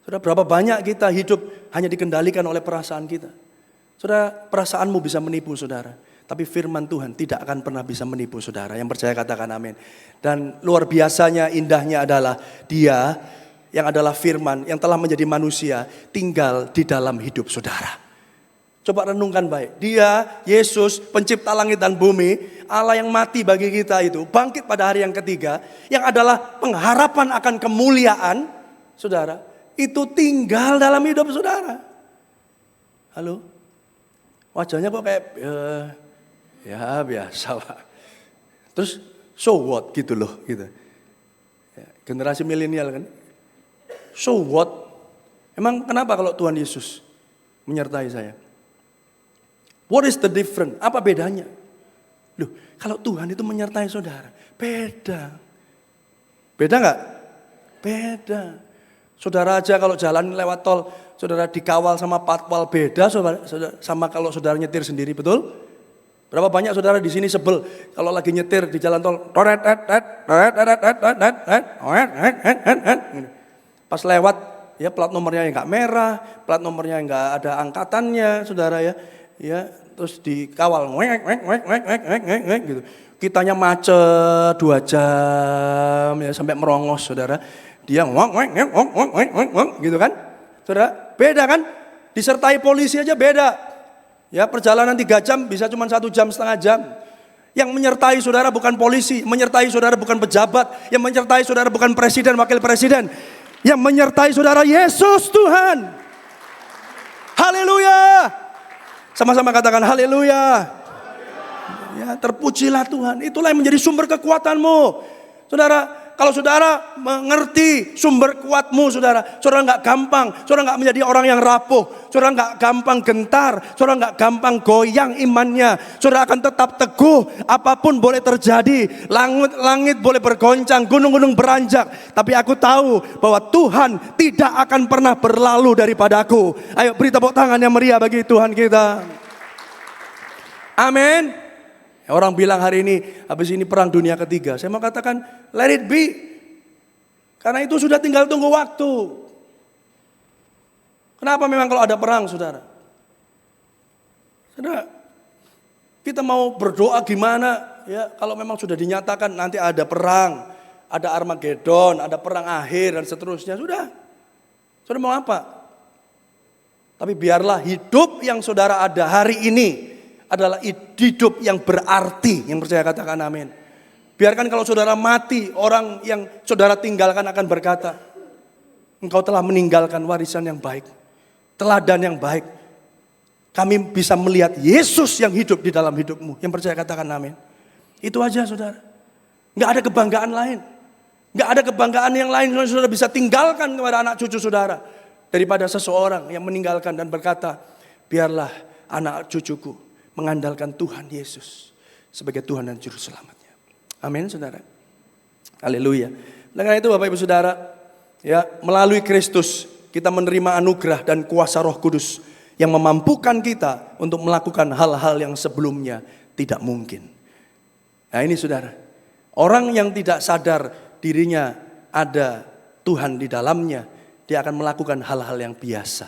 S5: Saudara, berapa banyak kita hidup hanya dikendalikan oleh perasaan kita. Saudara, perasaanmu bisa menipu saudara. Tapi firman Tuhan tidak akan pernah bisa menipu saudara. Yang percaya katakan amin. Dan luar biasanya indahnya adalah dia yang adalah firman yang telah menjadi manusia tinggal di dalam hidup saudara. Coba renungkan baik. Dia, Yesus, pencipta langit dan bumi, Allah yang mati bagi kita itu, bangkit pada hari yang ketiga, yang adalah pengharapan akan kemuliaan, saudara, itu tinggal dalam hidup saudara. Halo? Wajahnya kok kayak, ya biasa Pak. Terus so what gitu loh gitu. Ya, generasi milenial kan. So what? Emang kenapa kalau Tuhan Yesus menyertai saya? What is the difference? Apa bedanya? Loh, kalau Tuhan itu menyertai saudara, beda. Beda enggak? Beda. Saudara aja kalau jalan lewat tol, saudara dikawal sama patwal, beda sama kalau saudara nyetir sendiri, betul? Berapa banyak saudara di sini sebel kalau lagi nyetir di jalan tol, pas lewat ya plat nomornya nggak merah, plat nomornya nggak ada angkatannya, saudara ya, terus dikawal, gitu. Kitanya macet 2 jam ya sampai merongos, saudara. Dia gitu kan, saudara. Beda kan? Disertai polisi aja beda. Ya perjalanan 3 jam bisa cuma 1 jam, setengah jam. Yang menyertai saudara bukan polisi, menyertai saudara bukan pejabat, yang menyertai saudara bukan presiden, wakil presiden. Yang menyertai saudara Yesus Tuhan. Haleluya. Sama-sama katakan haleluya. Ya, terpujilah Tuhan. Itulah yang menjadi sumber kekuatanmu. Saudara, kalau saudara mengerti sumber kuatmu, saudara nggak gampang, saudara nggak menjadi orang yang rapuh, saudara nggak gampang gentar, saudara nggak gampang goyang imannya, saudara akan tetap teguh. Apapun boleh terjadi, langit boleh bergoncang, gunung-gunung beranjak, tapi aku tahu bahwa Tuhan tidak akan pernah berlalu daripadaku. Ayo beri tepuk tangan yang meriah bagi Tuhan kita. Amin. Orang bilang hari ini, habis ini perang dunia ketiga. Saya mau katakan, let it be. Karena itu sudah tinggal tunggu waktu. Kenapa memang kalau ada perang, saudara? Saudara, kita mau berdoa gimana? Ya, kalau memang sudah dinyatakan nanti ada perang, ada Armageddon, ada perang akhir dan seterusnya. Sudah. Saudara mau apa? Tapi biarlah hidup yang saudara ada hari ini adalah hidup yang berarti. Yang percaya katakan amin. Biarkan kalau saudara mati, orang yang saudara tinggalkan akan berkata, engkau telah meninggalkan warisan yang baik, teladan yang baik. Kami bisa melihat Yesus yang hidup di dalam hidupmu. Yang percaya katakan amin. Itu aja saudara. Gak ada kebanggaan lain. Gak ada kebanggaan yang lain yang saudara bisa tinggalkan kepada anak cucu saudara. Daripada seseorang yang meninggalkan dan berkata, biarlah anak cucuku mengandalkan Tuhan Yesus sebagai Tuhan dan Juru Selamatnya. Amin saudara. Haleluya. Dengan itu Bapak Ibu Saudara, ya melalui Kristus kita menerima anugerah dan kuasa Roh Kudus yang memampukan kita untuk melakukan hal-hal yang sebelumnya tidak mungkin. Nah ini saudara, orang yang tidak sadar dirinya ada Tuhan di dalamnya, dia akan melakukan hal-hal yang biasa,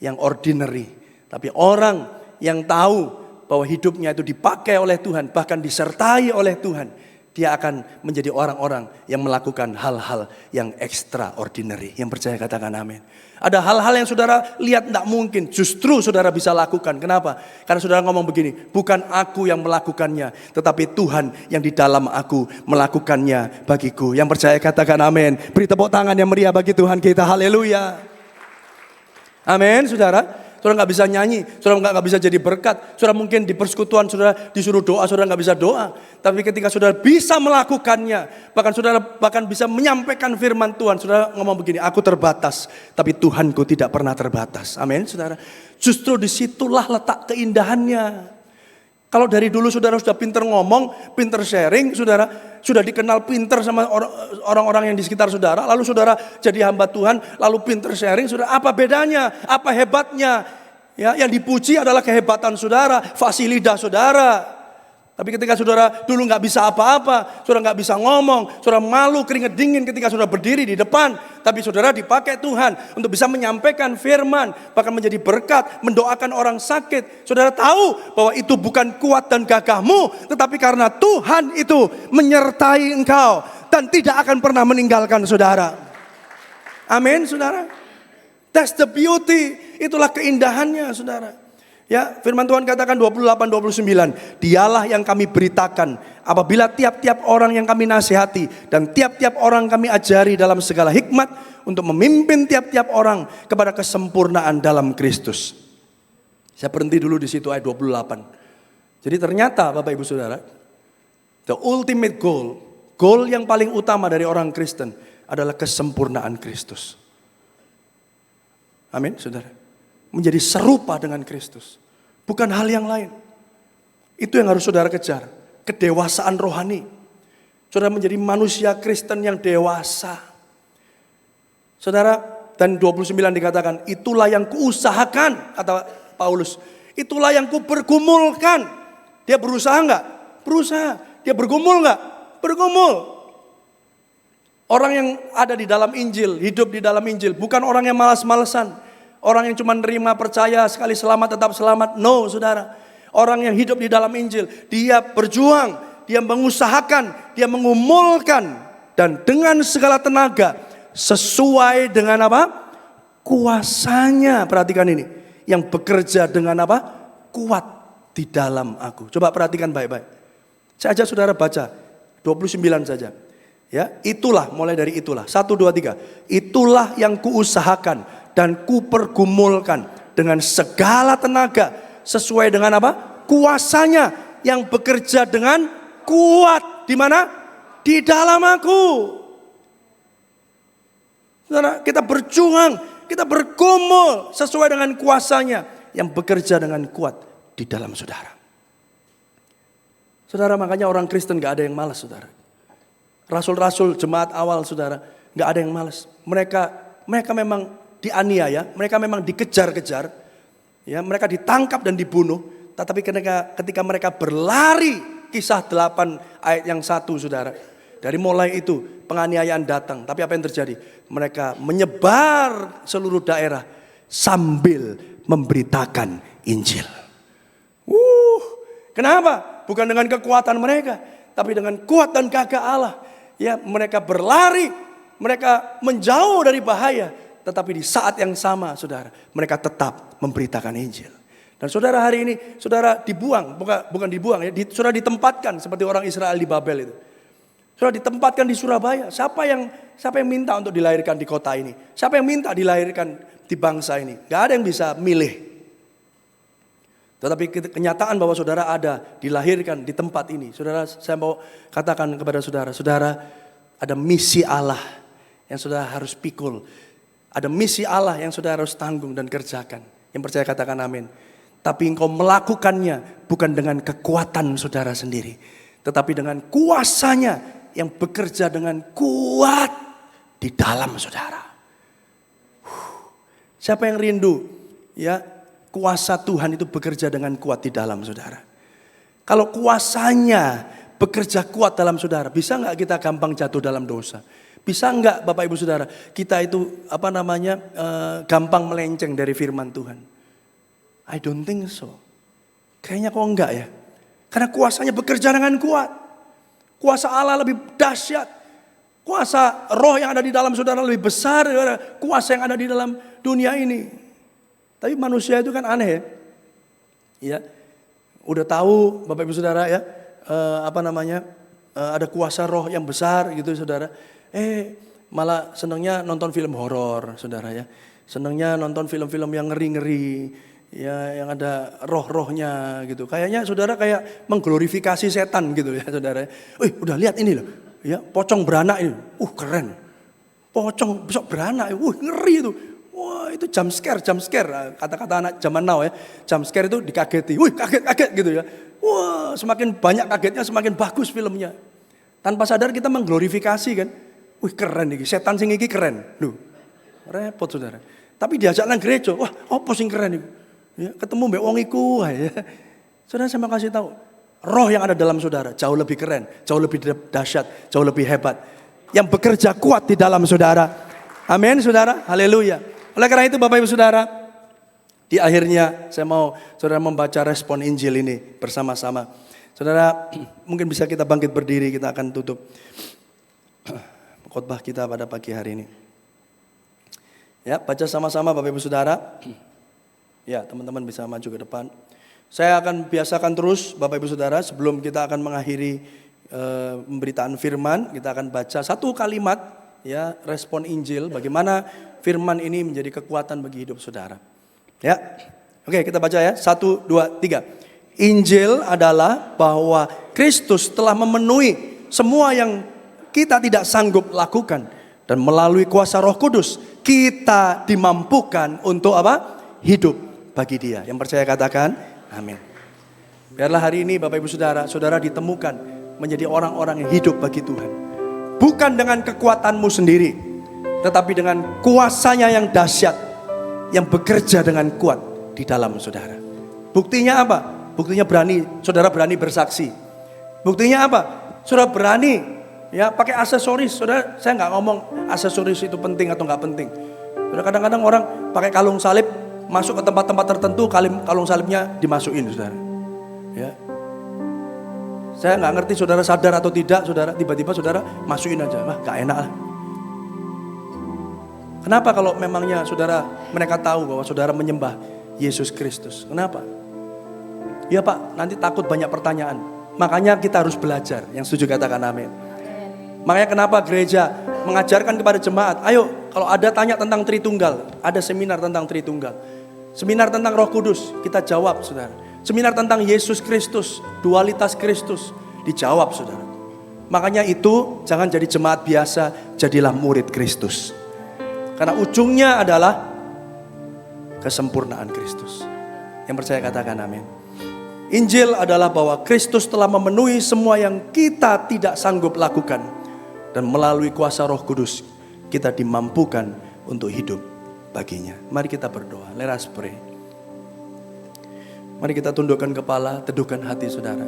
S5: yang ordinary. Tapi orang yang tahu bahwa hidupnya itu dipakai oleh Tuhan, bahkan disertai oleh Tuhan, dia akan menjadi orang-orang yang melakukan hal-hal yang extraordinary. Yang percaya katakan amin. Ada hal-hal yang saudara lihat tidak mungkin, justru saudara bisa lakukan. Kenapa? Karena saudara ngomong begini, bukan aku yang melakukannya, tetapi Tuhan yang di dalam aku melakukannya bagiku. Yang percaya katakan amin. Beri tepuk tangan yang meriah bagi Tuhan kita. Haleluya. Amin, saudara. Saudara nggak bisa nyanyi, saudara nggak bisa jadi berkat. Saudara mungkin di persekutuan saudara disuruh doa, saudara nggak bisa doa. Tapi ketika saudara bisa melakukannya, bahkan saudara bisa menyampaikan firman Tuhan, saudara ngomong begini, aku terbatas, tapi Tuhanku tidak pernah terbatas. Amin, saudara. Justru disitulah letak keindahannya. Kalau dari dulu saudara sudah pinter ngomong, pinter sharing, saudara sudah dikenal pinter sama orang-orang yang di sekitar saudara, lalu saudara jadi hamba Tuhan, lalu pinter sharing, saudara apa bedanya? Apa hebatnya? Ya, yang dipuji adalah kehebatan saudara, fasilitas saudara. Tapi ketika saudara dulu nggak bisa apa-apa, saudara nggak bisa ngomong, saudara malu, keringat dingin ketika saudara berdiri di depan. Tapi saudara dipakai Tuhan untuk bisa menyampaikan firman, bahkan menjadi berkat, mendoakan orang sakit. Saudara tahu bahwa itu bukan kuat dan gagahmu, tetapi karena Tuhan itu menyertai engkau dan tidak akan pernah meninggalkan saudara. Amin, saudara. That's the beauty. Itulah keindahannya, saudara. Ya, firman Tuhan katakan 28-29. Dialah yang kami beritakan apabila tiap-tiap orang yang kami nasihati dan tiap-tiap orang kami ajari dalam segala hikmat untuk memimpin tiap-tiap orang kepada kesempurnaan dalam Kristus. Saya berhenti dulu di situ ayat 28. Jadi ternyata Bapak Ibu Saudara, the ultimate goal yang paling utama dari orang Kristen adalah kesempurnaan Kristus. Amin, Saudara. Menjadi serupa dengan Kristus. Bukan hal yang lain. Itu yang harus saudara kejar. Kedewasaan rohani. Saudara menjadi manusia Kristen yang dewasa. Saudara, dan 29 dikatakan, itulah yang kuusahakan, kata Paulus. Itulah yang kupergumulkan. Dia berusaha enggak? Berusaha. Dia bergumul enggak? Bergumul. Orang yang ada di dalam Injil, hidup di dalam Injil, bukan orang yang malas-malesan. Orang yang cuma nerima percaya sekali selamat tetap selamat. No, saudara. Orang yang hidup di dalam Injil, dia berjuang, dia mengusahakan, dia mengumulkan. Dan dengan segala tenaga, sesuai dengan apa? Kuasanya. Perhatikan ini. Yang bekerja dengan apa? Kuat di dalam aku. Coba perhatikan baik-baik. Saya ajak saudara baca 29 saja. Ya, itulah, mulai dari itulah. 1, 2, 3. Itulah yang kuusahakan dan kupergumulkan dengan segala tenaga sesuai dengan apa? Kuasanya yang bekerja dengan kuat. Di mana? Di dalam aku. Saudara, kita berjuang, kita bergumul sesuai dengan kuasanya yang bekerja dengan kuat di dalam saudara. Saudara, makanya orang Kristen gak ada yang malas, saudara. Rasul-rasul jemaat awal, saudara, gak ada yang malas. Mereka memang dianiaya, mereka memang dikejar-kejar, ya, mereka ditangkap dan dibunuh. Tetapi ketika mereka berlari, kisah 8 ayat yang 1, saudara. Dari mulai itu penganiayaan datang. Tapi apa yang terjadi? Mereka menyebar seluruh daerah sambil memberitakan Injil. Kenapa? Bukan dengan kekuatan mereka, tapi dengan kuat dan gagah Allah. Ya, mereka berlari, mereka menjauh dari bahaya. Tetapi di saat yang sama, saudara, mereka tetap memberitakan Injil. Dan saudara, hari ini, saudara dibuang, bukan dibuang ya, saudara ditempatkan seperti orang Israel di Babel itu. Saudara ditempatkan di Surabaya. Siapa yang minta untuk dilahirkan di kota ini? Siapa yang minta dilahirkan di bangsa ini? Gak ada yang bisa milih. Tetapi kenyataan bahwa saudara ada dilahirkan di tempat ini. Saudara, saya mau katakan kepada saudara, saudara ada misi Allah yang saudara harus pikul. Ada misi Allah yang saudara harus tanggung dan kerjakan. Yang percaya katakan amin. Tapi engkau melakukannya bukan dengan kekuatan saudara sendiri. Tetapi dengan kuasanya yang bekerja dengan kuat di dalam saudara. Siapa yang rindu? Ya, kuasa Tuhan itu bekerja dengan kuat di dalam saudara. Kalau kuasanya bekerja kuat dalam saudara, bisa nggak kita gampang jatuh dalam dosa? Bisa enggak Bapak Ibu Saudara, kita itu gampang melenceng dari firman Tuhan? I don't think so. Kayaknya kok enggak ya. Karena kuasanya bekerja dengan kuat. Kuasa Allah lebih dahsyat. Kuasa roh yang ada di dalam saudara lebih besar daripada kuasa yang ada di dalam dunia ini. Tapi manusia itu kan aneh ya. Ya, udah tahu Bapak Ibu Saudara ya, ada kuasa roh yang besar gitu saudara. Malah senangnya nonton film horor saudara ya. Senangnya nonton film-film yang ngeri-ngeri, ya yang ada roh-rohnya gitu. Kayaknya saudara kayak mengglorifikasi setan gitu ya saudara. Udah lihat ini loh, ya pocong beranak ini, keren. Pocong besok beranak, ngeri itu. Wah itu jump scare, kata-kata anak zaman now ya. Jump scare itu dikageti, kaget gitu ya. Wah semakin banyak kagetnya semakin bagus filmnya. Tanpa sadar kita mengglorifikasi kan. Keren nih, setan sing iki keren. Loh, repot saudara. Tapi diajak nang gereja, wah apa sing keren itu. Ya, ketemu mbek wong iku ya. Saudara saya mau kasih tahu, roh yang ada dalam saudara jauh lebih keren, jauh lebih dahsyat, jauh lebih hebat. Yang bekerja kuat di dalam saudara. Amin saudara, haleluya. Oleh karena itu Bapak Ibu Saudara, di akhirnya saya mau saudara membaca respon Injil ini bersama-sama. Saudara, mungkin bisa kita bangkit berdiri, kita akan tutup khotbah kita pada pagi hari ini. Ya, baca sama-sama Bapak Ibu Saudara. Ya, teman-teman bisa maju ke depan. Saya akan biasakan terus Bapak Ibu Saudara, sebelum kita akan mengakhiri pemberitaan firman, kita akan baca satu kalimat ya, respon Injil, bagaimana firman ini menjadi kekuatan bagi hidup saudara. Ya, oke kita baca ya, 1, 2, 3. Injil adalah bahwa Kristus telah memenuhi semua yang kita tidak sanggup lakukan. Dan melalui kuasa Roh Kudus, kita dimampukan untuk apa? Hidup bagi Dia. Yang percaya katakan, amin. Biarlah hari ini Bapak Ibu Saudara, saudara ditemukan menjadi orang-orang yang hidup bagi Tuhan. Bukan dengan kekuatanmu sendiri, tetapi dengan kuasanya yang dahsyat, yang bekerja dengan kuat di dalam saudara. Buktinya apa? Buktinya saudara berani bersaksi. Buktinya apa? Saudara berani ya pakai aksesoris. Saudara, saya nggak ngomong aksesoris itu penting atau nggak penting. Saudara, kadang-kadang orang pakai kalung salib masuk ke tempat-tempat tertentu, kalung salibnya dimasukin saudara. Ya. Saya nggak ngerti saudara sadar atau tidak, saudara tiba-tiba saudara masukin aja, nggak enak lah. Kenapa kalau memangnya saudara mereka tahu bahwa saudara menyembah Yesus Kristus? Kenapa? Ya Pak, nanti takut banyak pertanyaan. Makanya kita harus belajar. Yang setuju katakan amin. Makanya kenapa gereja mengajarkan kepada jemaat, ayo kalau ada tanya tentang Tritunggal, ada seminar tentang Tritunggal. Seminar tentang Roh Kudus, kita jawab saudara. Seminar tentang Yesus Kristus, dualitas Kristus, dijawab saudara. Makanya itu jangan jadi jemaat biasa, jadilah murid Kristus. Karena ujungnya adalah kesempurnaan Kristus. Yang percaya katakan amin. Injil adalah bahwa Kristus telah memenuhi semua yang kita tidak sanggup lakukan. Dan melalui kuasa Roh Kudus kita dimampukan untuk hidup baginya. Mari kita berdoa. Let us pray. Mari kita tundukkan kepala, teduhkan hati saudara.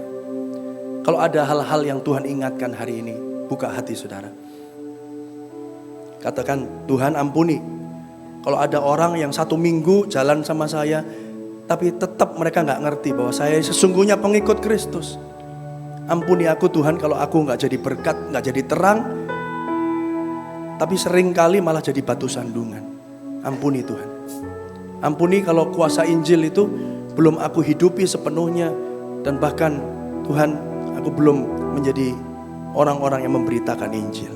S5: Kalau ada hal-hal yang Tuhan ingatkan hari ini, buka hati saudara. Katakan, Tuhan ampuni. Kalau ada orang yang 1 minggu jalan sama saya, tapi tetap mereka gak ngerti bahwa saya sesungguhnya pengikut Kristus. Ampuni aku Tuhan kalau aku gak jadi berkat, gak jadi terang, tapi seringkali malah jadi batu sandungan. Ampuni Tuhan. Ampuni kalau kuasa Injil itu belum aku hidupi sepenuhnya. Dan bahkan Tuhan, aku belum menjadi orang-orang yang memberitakan Injil.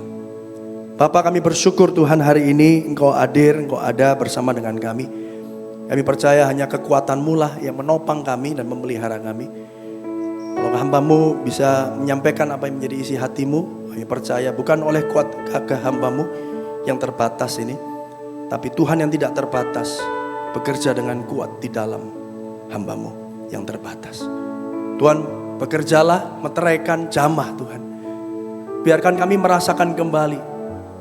S5: Bapak, kami bersyukur Tuhan hari ini Engkau hadir, Engkau ada bersama dengan kami. Kami percaya hanya kekuatan-Mu lah yang menopang kami dan memelihara kami. Kalau hamba-Mu bisa menyampaikan apa yang menjadi isi hati-Mu, kami percaya bukan oleh kuat gagah hamba-Mu yang terbatas ini, tapi Tuhan yang tidak terbatas bekerja dengan kuat di dalam hamba-Mu yang terbatas. Tuhan, bekerjalah, meteraikan jamah Tuhan. Biarkan kami merasakan kembali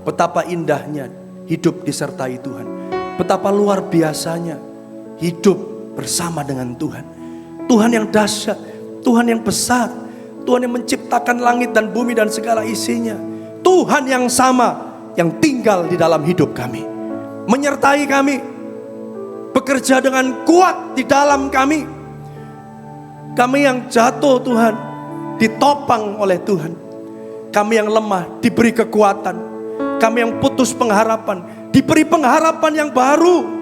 S5: betapa indahnya hidup disertai Tuhan. Betapa luar biasanya hidup bersama dengan Tuhan. Tuhan yang dahsyat, Tuhan yang besar, Tuhan yang menciptakan langit dan bumi dan segala isinya. Tuhan yang sama yang tinggal di dalam hidup kami, menyertai kami, bekerja dengan kuat di dalam kami. Kami yang jatuh Tuhan, ditopang oleh Tuhan. Kami yang lemah diberi kekuatan. Kami yang putus pengharapan diberi pengharapan yang baru.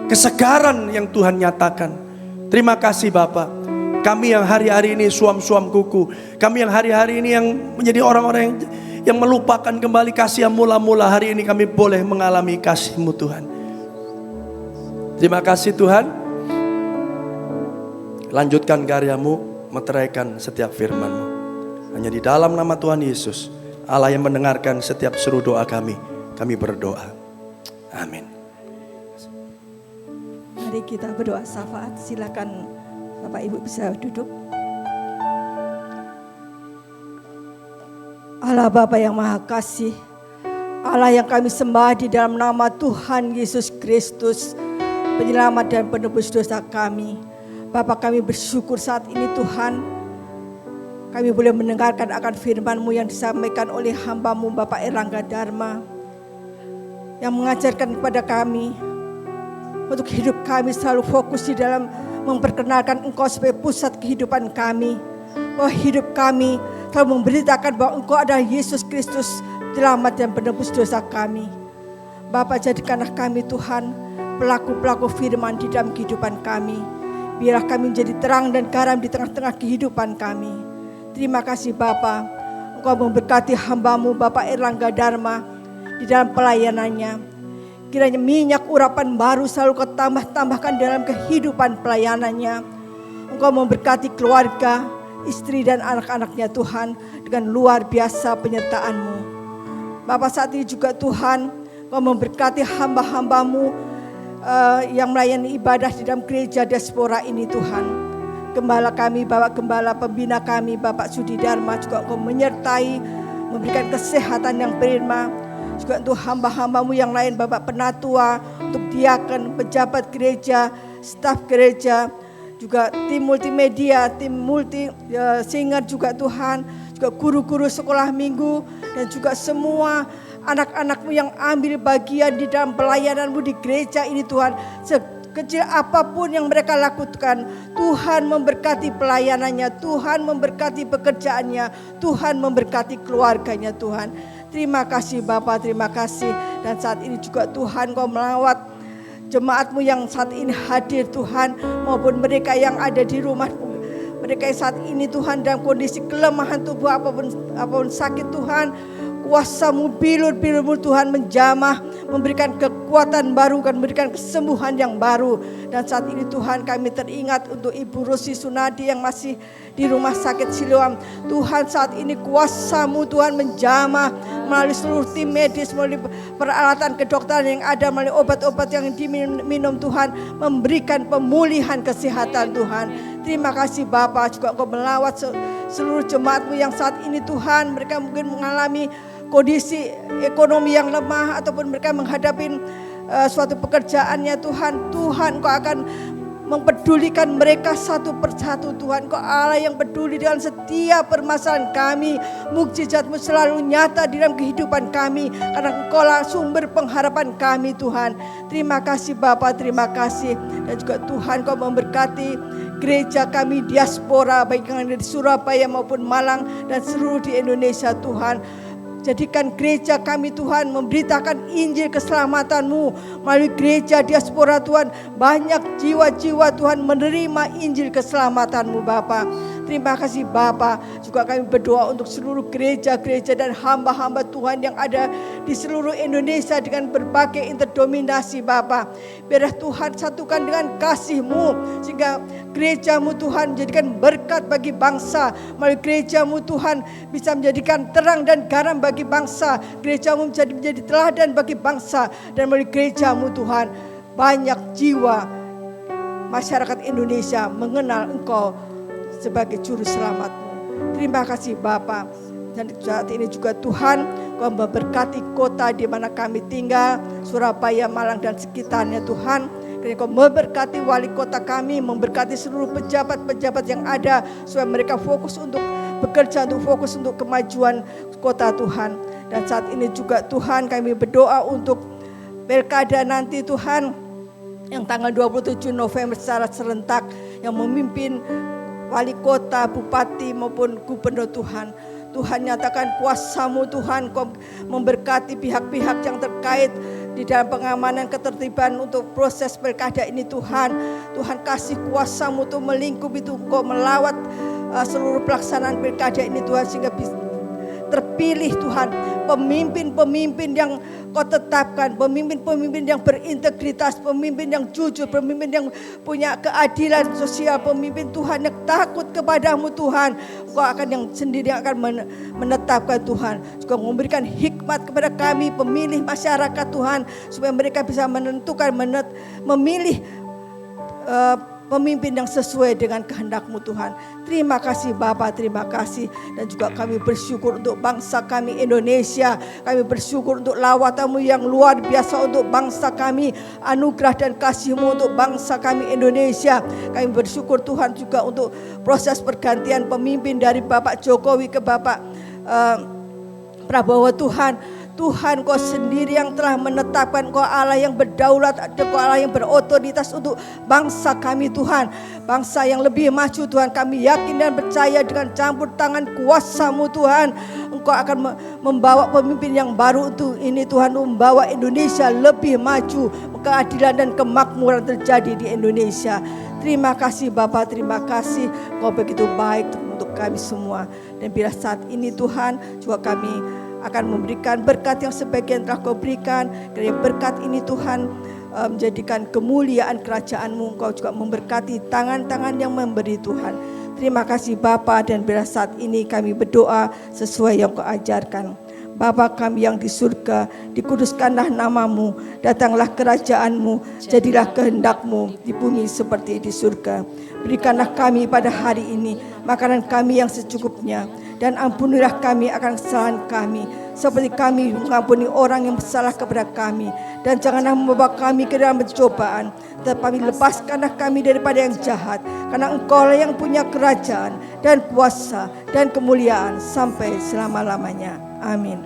S5: Kesegaran yang Tuhan nyatakan. Terima kasih Bapa. Kami yang hari-hari ini suam-suam kuku. Kami yang hari-hari ini yang menjadi orang-orang yang melupakan kembali kasih yang mula-mula. Hari ini kami boleh mengalami kasih-Mu Tuhan. Terima kasih Tuhan. Lanjutkan karya-Mu, meteraikan setiap firman-Mu. Hanya di dalam nama Tuhan Yesus, Allah yang mendengarkan setiap seru doa kami berdoa. Amin.
S6: Mari kita berdoa syafaat. Silakan Bapak Ibu bisa duduk. Allah Bapa yang Maha Kasih, Allah yang kami sembah di dalam nama Tuhan Yesus Kristus, penyelamat dan penebus dosa kami. Bapak, kami bersyukur saat ini Tuhan, kami boleh mendengarkan akan firman-Mu yang disampaikan oleh hamba-Mu Bapak Erlangga Dharma, yang mengajarkan kepada kami untuk hidup kami selalu fokus di dalam memperkenalkan Engkau sebagai pusat kehidupan kami. Bahwa hidup kami selalu memberitakan bahwa Engkau adalah Yesus Kristus, selamat dan penebus dosa kami. Bapa, jadikanlah kami Tuhan pelaku-pelaku firman di dalam kehidupan kami. Biarlah kami menjadi terang dan garam di tengah-tengah kehidupan kami. Terima kasih Bapa, Engkau memberkati hamba-Mu Bapak Erlangga Dharma di dalam pelayanannya. Kiranya minyak urapan baru selalu Kau tambah-tambahkan dalam kehidupan pelayanannya. Engkau memberkati keluarga, istri dan anak-anaknya Tuhan dengan luar biasa penyertaan-Mu. Bapak, saat ini juga Tuhan Kau memberkati hamba-hamba-Mu yang melayani ibadah di dalam gereja diaspora ini Tuhan. Gembala kami, Bapak Gembala pembina kami Bapak Sudi Dharma juga Engkau menyertai, memberikan kesehatan yang prima. Juga untuk hamba-hamba-Mu yang lain Bapak Penatua, untuk diaken, pejabat gereja, staf gereja, juga tim multimedia, tim singer juga Tuhan, juga guru-guru sekolah minggu, dan juga semua anak-anak-Mu yang ambil bagian di dalam pelayanan-Mu di gereja ini Tuhan. Sekecil apapun yang mereka lakukan, Tuhan memberkati pelayanannya, Tuhan memberkati pekerjaannya, Tuhan memberkati keluarganya Tuhan. Terima kasih Bapak, terima kasih. Dan saat ini juga Tuhan Kau melawat jemaat-Mu yang saat ini hadir Tuhan, maupun mereka yang ada di rumah. Mereka yang saat ini Tuhan dalam kondisi kelemahan tubuh apapun sakit Tuhan, kuasa-Mu, bilur-bilur-Mu Tuhan menjamah, memberikan kekuatan baru, kan memberikan kesembuhan yang baru. Dan saat ini Tuhan kami teringat untuk Ibu Rosi Sunadi yang masih di rumah sakit Siloam. Tuhan, saat ini kuasa-Mu Tuhan menjamah melalui seluruh tim medis, melalui peralatan kedokteran yang ada, melalui obat-obat yang diminum Tuhan, memberikan pemulihan kesehatan Tuhan. Terima kasih Bapak, juga Engkau melawat seluruh jemaat-Mu yang saat ini Tuhan, mereka mungkin mengalami kondisi ekonomi yang lemah, ataupun mereka menghadapi suatu pekerjaannya Tuhan. Tuhan Engkau akan mempedulikan mereka satu persatu Tuhan. Engkau Allah yang peduli dengan setiap permasalahan kami. Mukjizat-Mu selalu nyata di dalam kehidupan kami, karena Engkau lah sumber pengharapan kami Tuhan. Terima kasih Bapa, terima kasih. Dan juga Tuhan Kau memberkati gereja kami diaspora, baik yang ada di Surabaya maupun Malang dan seluruh di Indonesia Tuhan. Jadikan gereja kami Tuhan memberitakan Injil keselamatan-Mu melalui gereja diaspora Tuhan. Banyak jiwa-jiwa Tuhan menerima Injil keselamatan-Mu Bapa. Terima kasih Bapa. Juga kami berdoa untuk seluruh gereja-gereja dan hamba-hamba Tuhan yang ada di seluruh Indonesia dengan berbagai interdominasi Bapa. Biarlah Tuhan satukan dengan kasih-Mu, sehingga gereja-Mu Tuhan menjadikan berkat bagi bangsa. Melalui gereja-Mu Tuhan bisa menjadikan terang dan garam bagi bangsa. Gereja-Mu menjadi teladan bagi bangsa. Dan melalui gereja-Mu Tuhan, banyak jiwa masyarakat Indonesia mengenal Engkau sebagai juru selamat-Mu. Terima kasih Bapa. Dan saat ini juga Tuhan, Kau memberkati kota di mana kami tinggal, Surabaya, Malang dan sekitarnya Tuhan. Dan Kau memberkati wali kota kami, memberkati seluruh pejabat-pejabat yang ada, supaya mereka fokus untuk bekerja, untuk fokus untuk kemajuan kota Tuhan. Dan saat ini juga Tuhan kami berdoa untuk pilkada nanti Tuhan, yang tanggal 27 November secara serentak, yang memimpin wali kota, bupati maupun gubernur Tuhan. Tuhan nyatakan kuasa-Mu Tuhan, Kau memberkati pihak-pihak yang terkait di dalam pengamanan ketertiban untuk proses pilkada ini Tuhan. Tuhan kasih kuasa-Mu untuk melingkupi itu, Kau melawat seluruh pelaksanaan pilkada ini Tuhan, sehingga terpilih Tuhan pemimpin-pemimpin yang Kau tetapkan, pemimpin-pemimpin yang berintegritas, pemimpin yang jujur, pemimpin yang punya keadilan sosial, pemimpin Tuhan yang takut kepadamu Tuhan. Kau akan yang sendiri akan menetapkan Tuhan, juga memberikan hikmat kepada kami pemilih masyarakat Tuhan, supaya mereka bisa menentukan, memilih pemimpin yang sesuai dengan kehendak-Mu Tuhan. Terima kasih Bapa, terima kasih. Dan juga kami bersyukur untuk bangsa kami Indonesia. Kami bersyukur untuk lawatan-Mu yang luar biasa untuk bangsa kami. Anugerah dan kasih-Mu untuk bangsa kami Indonesia. Kami bersyukur Tuhan juga untuk proses pergantian pemimpin dari Bapak Jokowi ke Bapak Prabowo Tuhan. Tuhan, Kau sendiri yang telah menetapkan, Kau Allah yang berdaulat, Kau Allah yang berotoritas untuk bangsa kami Tuhan. Bangsa yang lebih maju Tuhan, kami yakin dan percaya dengan campur tangan kuasa-Mu Tuhan, Engkau akan membawa pemimpin yang baru untuk ini Tuhan, membawa Indonesia lebih maju, keadilan dan kemakmuran terjadi di Indonesia. Terima kasih Bapa, terima kasih, Kau begitu baik untuk kami semua. Dan bila saat ini Tuhan, juga kami akan memberikan berkat yang sebagian telah Kau berikan. Dari berkat ini Tuhan menjadikan kemuliaan kerajaan-Mu. Engkau juga memberkati tangan-tangan yang memberi Tuhan. Terima kasih Bapa, dan bila saat ini kami berdoa sesuai yang Kau ajarkan. Bapa kami yang di surga, dikuduskanlah nama-Mu, datanglah kerajaan-Mu, jadilah kehendak-Mu di bumi seperti di surga. Berikanlah kami pada hari ini makanan kami yang secukupnya, dan ampunilah kami akan kesalahan kami, seperti kami mengampuni orang yang bersalah kepada kami. Dan janganlah membawa kami ke dalam pencobaan, tetapi lepaskanlah kami daripada yang jahat. Karena Engkau lah yang punya kerajaan dan kuasa dan kemuliaan sampai selama-lamanya. Amin.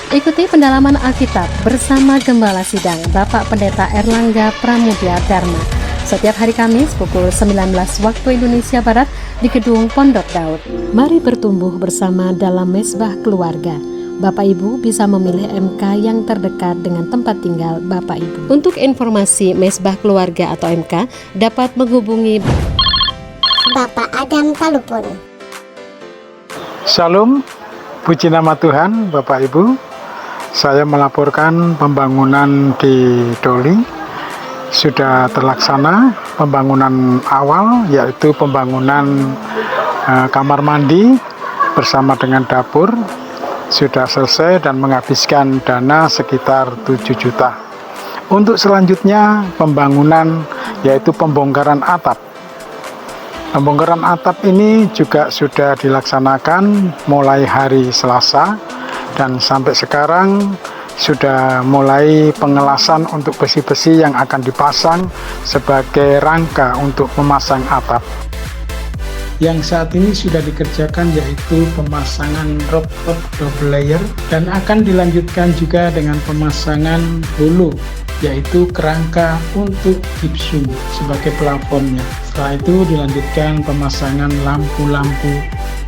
S7: Ikuti pendalaman Alkitab bersama Gembala Sidang Bapak Pendeta Erlangga Pramudia Dharma setiap hari Kamis pukul 19 waktu Indonesia Barat di Gedung Pondok Daud. Mari bertumbuh bersama dalam mesbah keluarga. Bapak Ibu bisa memilih MK yang terdekat dengan tempat tinggal Bapak Ibu. Untuk informasi mesbah keluarga atau MK dapat menghubungi
S8: Bapak Adam Talupun.
S9: Shalom, puji nama Tuhan Bapak Ibu. Saya melaporkan pembangunan di Doli sudah terlaksana. Pembangunan awal yaitu pembangunan kamar mandi bersama dengan dapur sudah selesai dan menghabiskan dana sekitar 7 juta. Untuk selanjutnya pembangunan yaitu pembongkaran atap. Pembongkaran atap ini juga sudah dilaksanakan mulai hari Selasa dan sampai sekarang sudah mulai pengelasan untuk besi-besi yang akan dipasang sebagai rangka untuk memasang atap. Yang saat ini sudah dikerjakan yaitu pemasangan rooftop double layer dan akan dilanjutkan juga dengan pemasangan hulu yaitu kerangka untuk gipsum sebagai plafonnya. Setelah itu dilanjutkan pemasangan lampu-lampu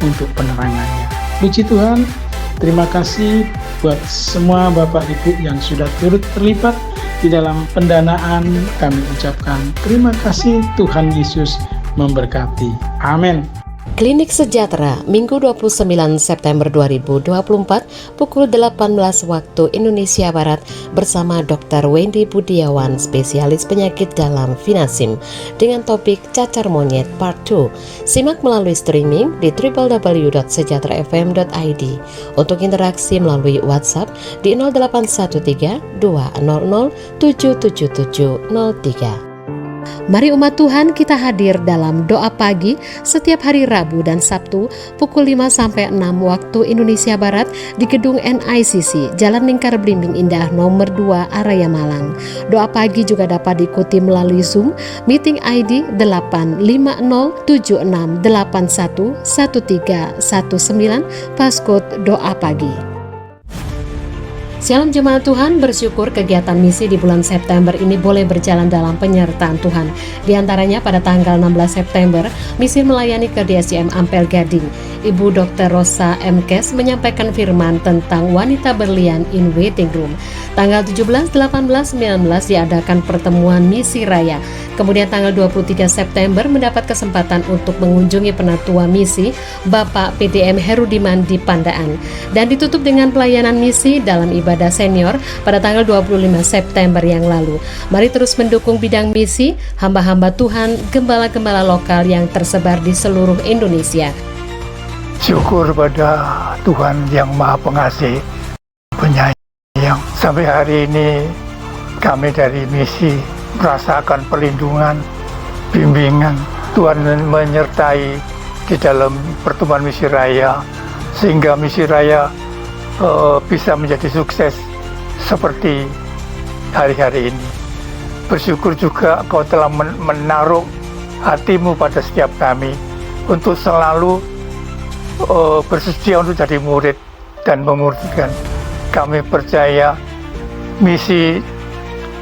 S9: untuk penerangannya. Puji Tuhan, terima kasih buat semua Bapak Ibu yang sudah turut terlibat di dalam pendanaan. Kami ucapkan terima kasih, Tuhan Yesus memberkati. Amin.
S7: Klinik Sejahtera, Minggu 29 September 2024, pukul 18 waktu Indonesia Barat, bersama Dr. Wendy Budiawan, spesialis penyakit dalam Finasim, dengan topik cacar monyet part 2. Simak melalui streaming di www.sejahterafm.id. Untuk interaksi melalui WhatsApp di 0813 200 77703. Mari umat Tuhan, kita hadir dalam doa pagi setiap hari Rabu dan Sabtu pukul 5 sampai 6 waktu Indonesia Barat di gedung NICC, Jalan Lingkar Blimbing Indah nomor 2 Araya Malang. Doa pagi juga dapat diikuti melalui Zoom, meeting ID 85076811319, passcode doa pagi. Shalom jemaat Tuhan, bersyukur kegiatan misi di bulan September ini boleh berjalan dalam penyertaan Tuhan. Di antaranya pada tanggal 16 September, misi melayani ke DSIM Ampel Gading. Ibu Dr. Rosa M. Kes menyampaikan firman tentang wanita berlian in waiting room. Tanggal 17, 18, 19 diadakan pertemuan misi raya. Kemudian tanggal 23 September mendapat kesempatan untuk mengunjungi penatua misi Bapak PDM Herudiman di Pandaan. Dan ditutup dengan pelayanan misi dalam ibadah senior pada tanggal 25 September yang lalu. Mari terus mendukung bidang misi, hamba-hamba Tuhan, gembala-gembala lokal yang tersebar di seluruh Indonesia.
S9: Syukur pada Tuhan yang Maha Pengasih, Penyayang. Sampai hari ini kami dari misi merasakan perlindungan, bimbingan. Tuhan menyertai di dalam pertemuan misi raya, sehingga misi raya bisa menjadi sukses seperti hari-hari ini. Bersyukur juga Kau telah menaruh hatimu pada setiap kami untuk selalu bersedia untuk jadi murid dan memurnikan. Kami percaya misi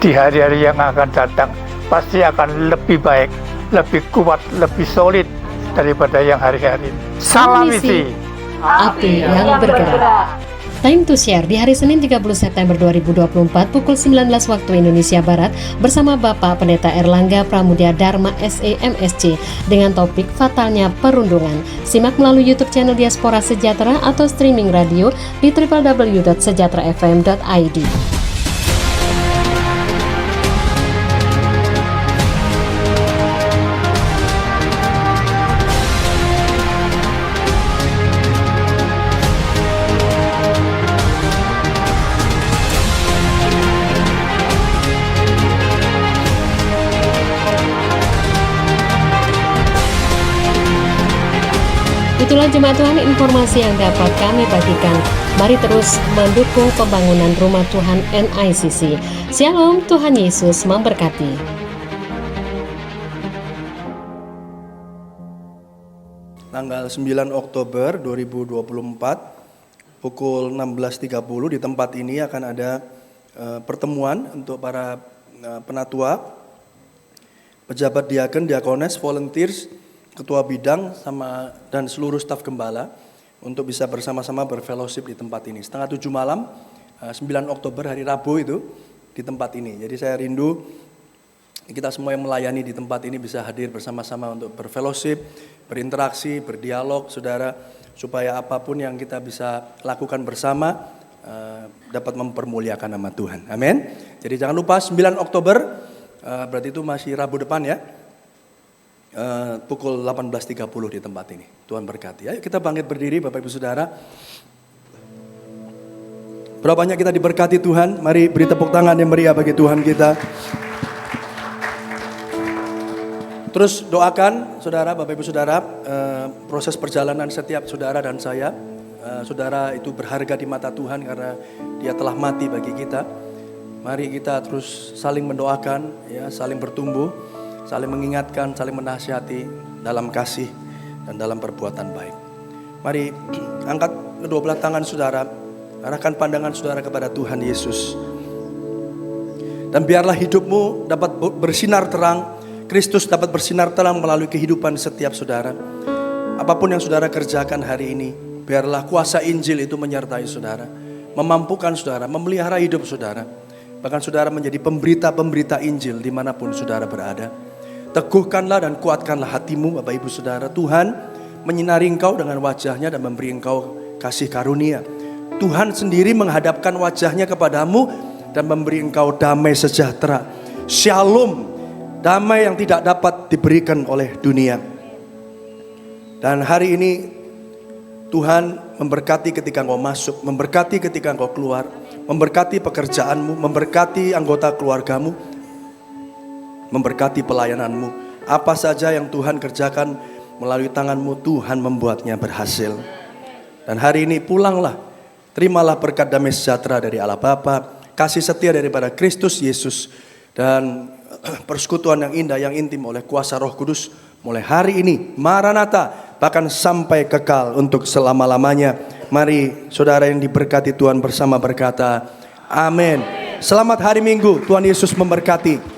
S9: di hari-hari yang akan datang pasti akan lebih baik, lebih kuat, lebih solid daripada yang hari-hari ini. Salam misi,
S7: api yang bergerak. Time to Share di hari Senin 30 September 2024 pukul 19 waktu Indonesia Barat bersama Bapak Pendeta Erlangga Pramudia Dharma SE MSC dengan topik fatalnya perundungan. Simak melalui YouTube channel Diaspora Sejahtera atau streaming radio di www.sejahterafm.id. Itulah jemaat Tuhan informasi yang dapat kami bagikan. Mari terus mendukung pembangunan Rumah Tuhan NICC. Shalom, Tuhan Yesus memberkati.
S5: Tanggal 9 Oktober 2024 pukul 16.30 di tempat ini akan ada pertemuan untuk para penatua, pejabat diaken, diakones, volunteers, ketua bidang dan seluruh staf gembala untuk bisa bersama-sama berfellowship di tempat ini. Setengah 7 malam, 9 Oktober hari Rabu itu di tempat ini. Jadi saya rindu kita semua yang melayani di tempat ini bisa hadir bersama-sama untuk berfellowship, berinteraksi, berdialog, saudara, supaya apapun yang kita bisa lakukan bersama dapat mempermuliakan nama Tuhan. Amin. Jadi jangan lupa 9 Oktober, berarti itu masih Rabu depan ya. Pukul 18.30 di tempat ini. Tuhan berkati. Ayo kita bangkit berdiri Bapak Ibu Saudara. Berapa banyak kita diberkati Tuhan? Mari beri tepuk tangan yang meriah bagi Tuhan kita. Terus doakan saudara, Bapak Ibu Saudara, proses perjalanan setiap saudara dan saya. Saudara itu berharga di mata Tuhan karena Dia telah mati bagi kita. Mari kita terus saling mendoakan, ya, saling bertumbuh, saling mengingatkan, saling menasihati dalam kasih dan dalam perbuatan baik. Mari angkat kedua belah tangan saudara, arahkan pandangan saudara kepada Tuhan Yesus. Dan biarlah hidupmu dapat bersinar terang, Kristus dapat bersinar terang melalui kehidupan setiap saudara. Apapun yang saudara kerjakan hari ini, biarlah kuasa Injil itu menyertai saudara, memampukan saudara, memelihara hidup saudara. Bahkan saudara menjadi pemberita-pemberita Injil dimanapun saudara berada. Teguhkanlah dan kuatkanlah hatimu Bapak Ibu Saudara. Tuhan menyinari engkau dengan wajahnya dan memberi engkau kasih karunia. Tuhan sendiri menghadapkan wajahnya kepadamu dan memberi engkau damai sejahtera. Shalom, damai yang tidak dapat diberikan oleh dunia. Dan hari ini Tuhan memberkati ketika engkau masuk, memberkati ketika engkau keluar, memberkati pekerjaanmu, memberkati anggota keluargamu. memberkati pelayananmu. Apa saja yang Tuhan kerjakan melalui tanganmu, Tuhan membuatnya berhasil. Dan hari ini pulanglah, terimalah berkat damai sejahtera dari Allah Bapa, kasih setia daripada Kristus Yesus, dan persekutuan yang indah, yang intim oleh kuasa Roh Kudus mulai hari ini, Maranatha, bahkan sampai kekal untuk selama-lamanya. Mari saudara yang diberkati Tuhan bersama berkata, amin. Selamat hari Minggu, Tuhan Yesus memberkati.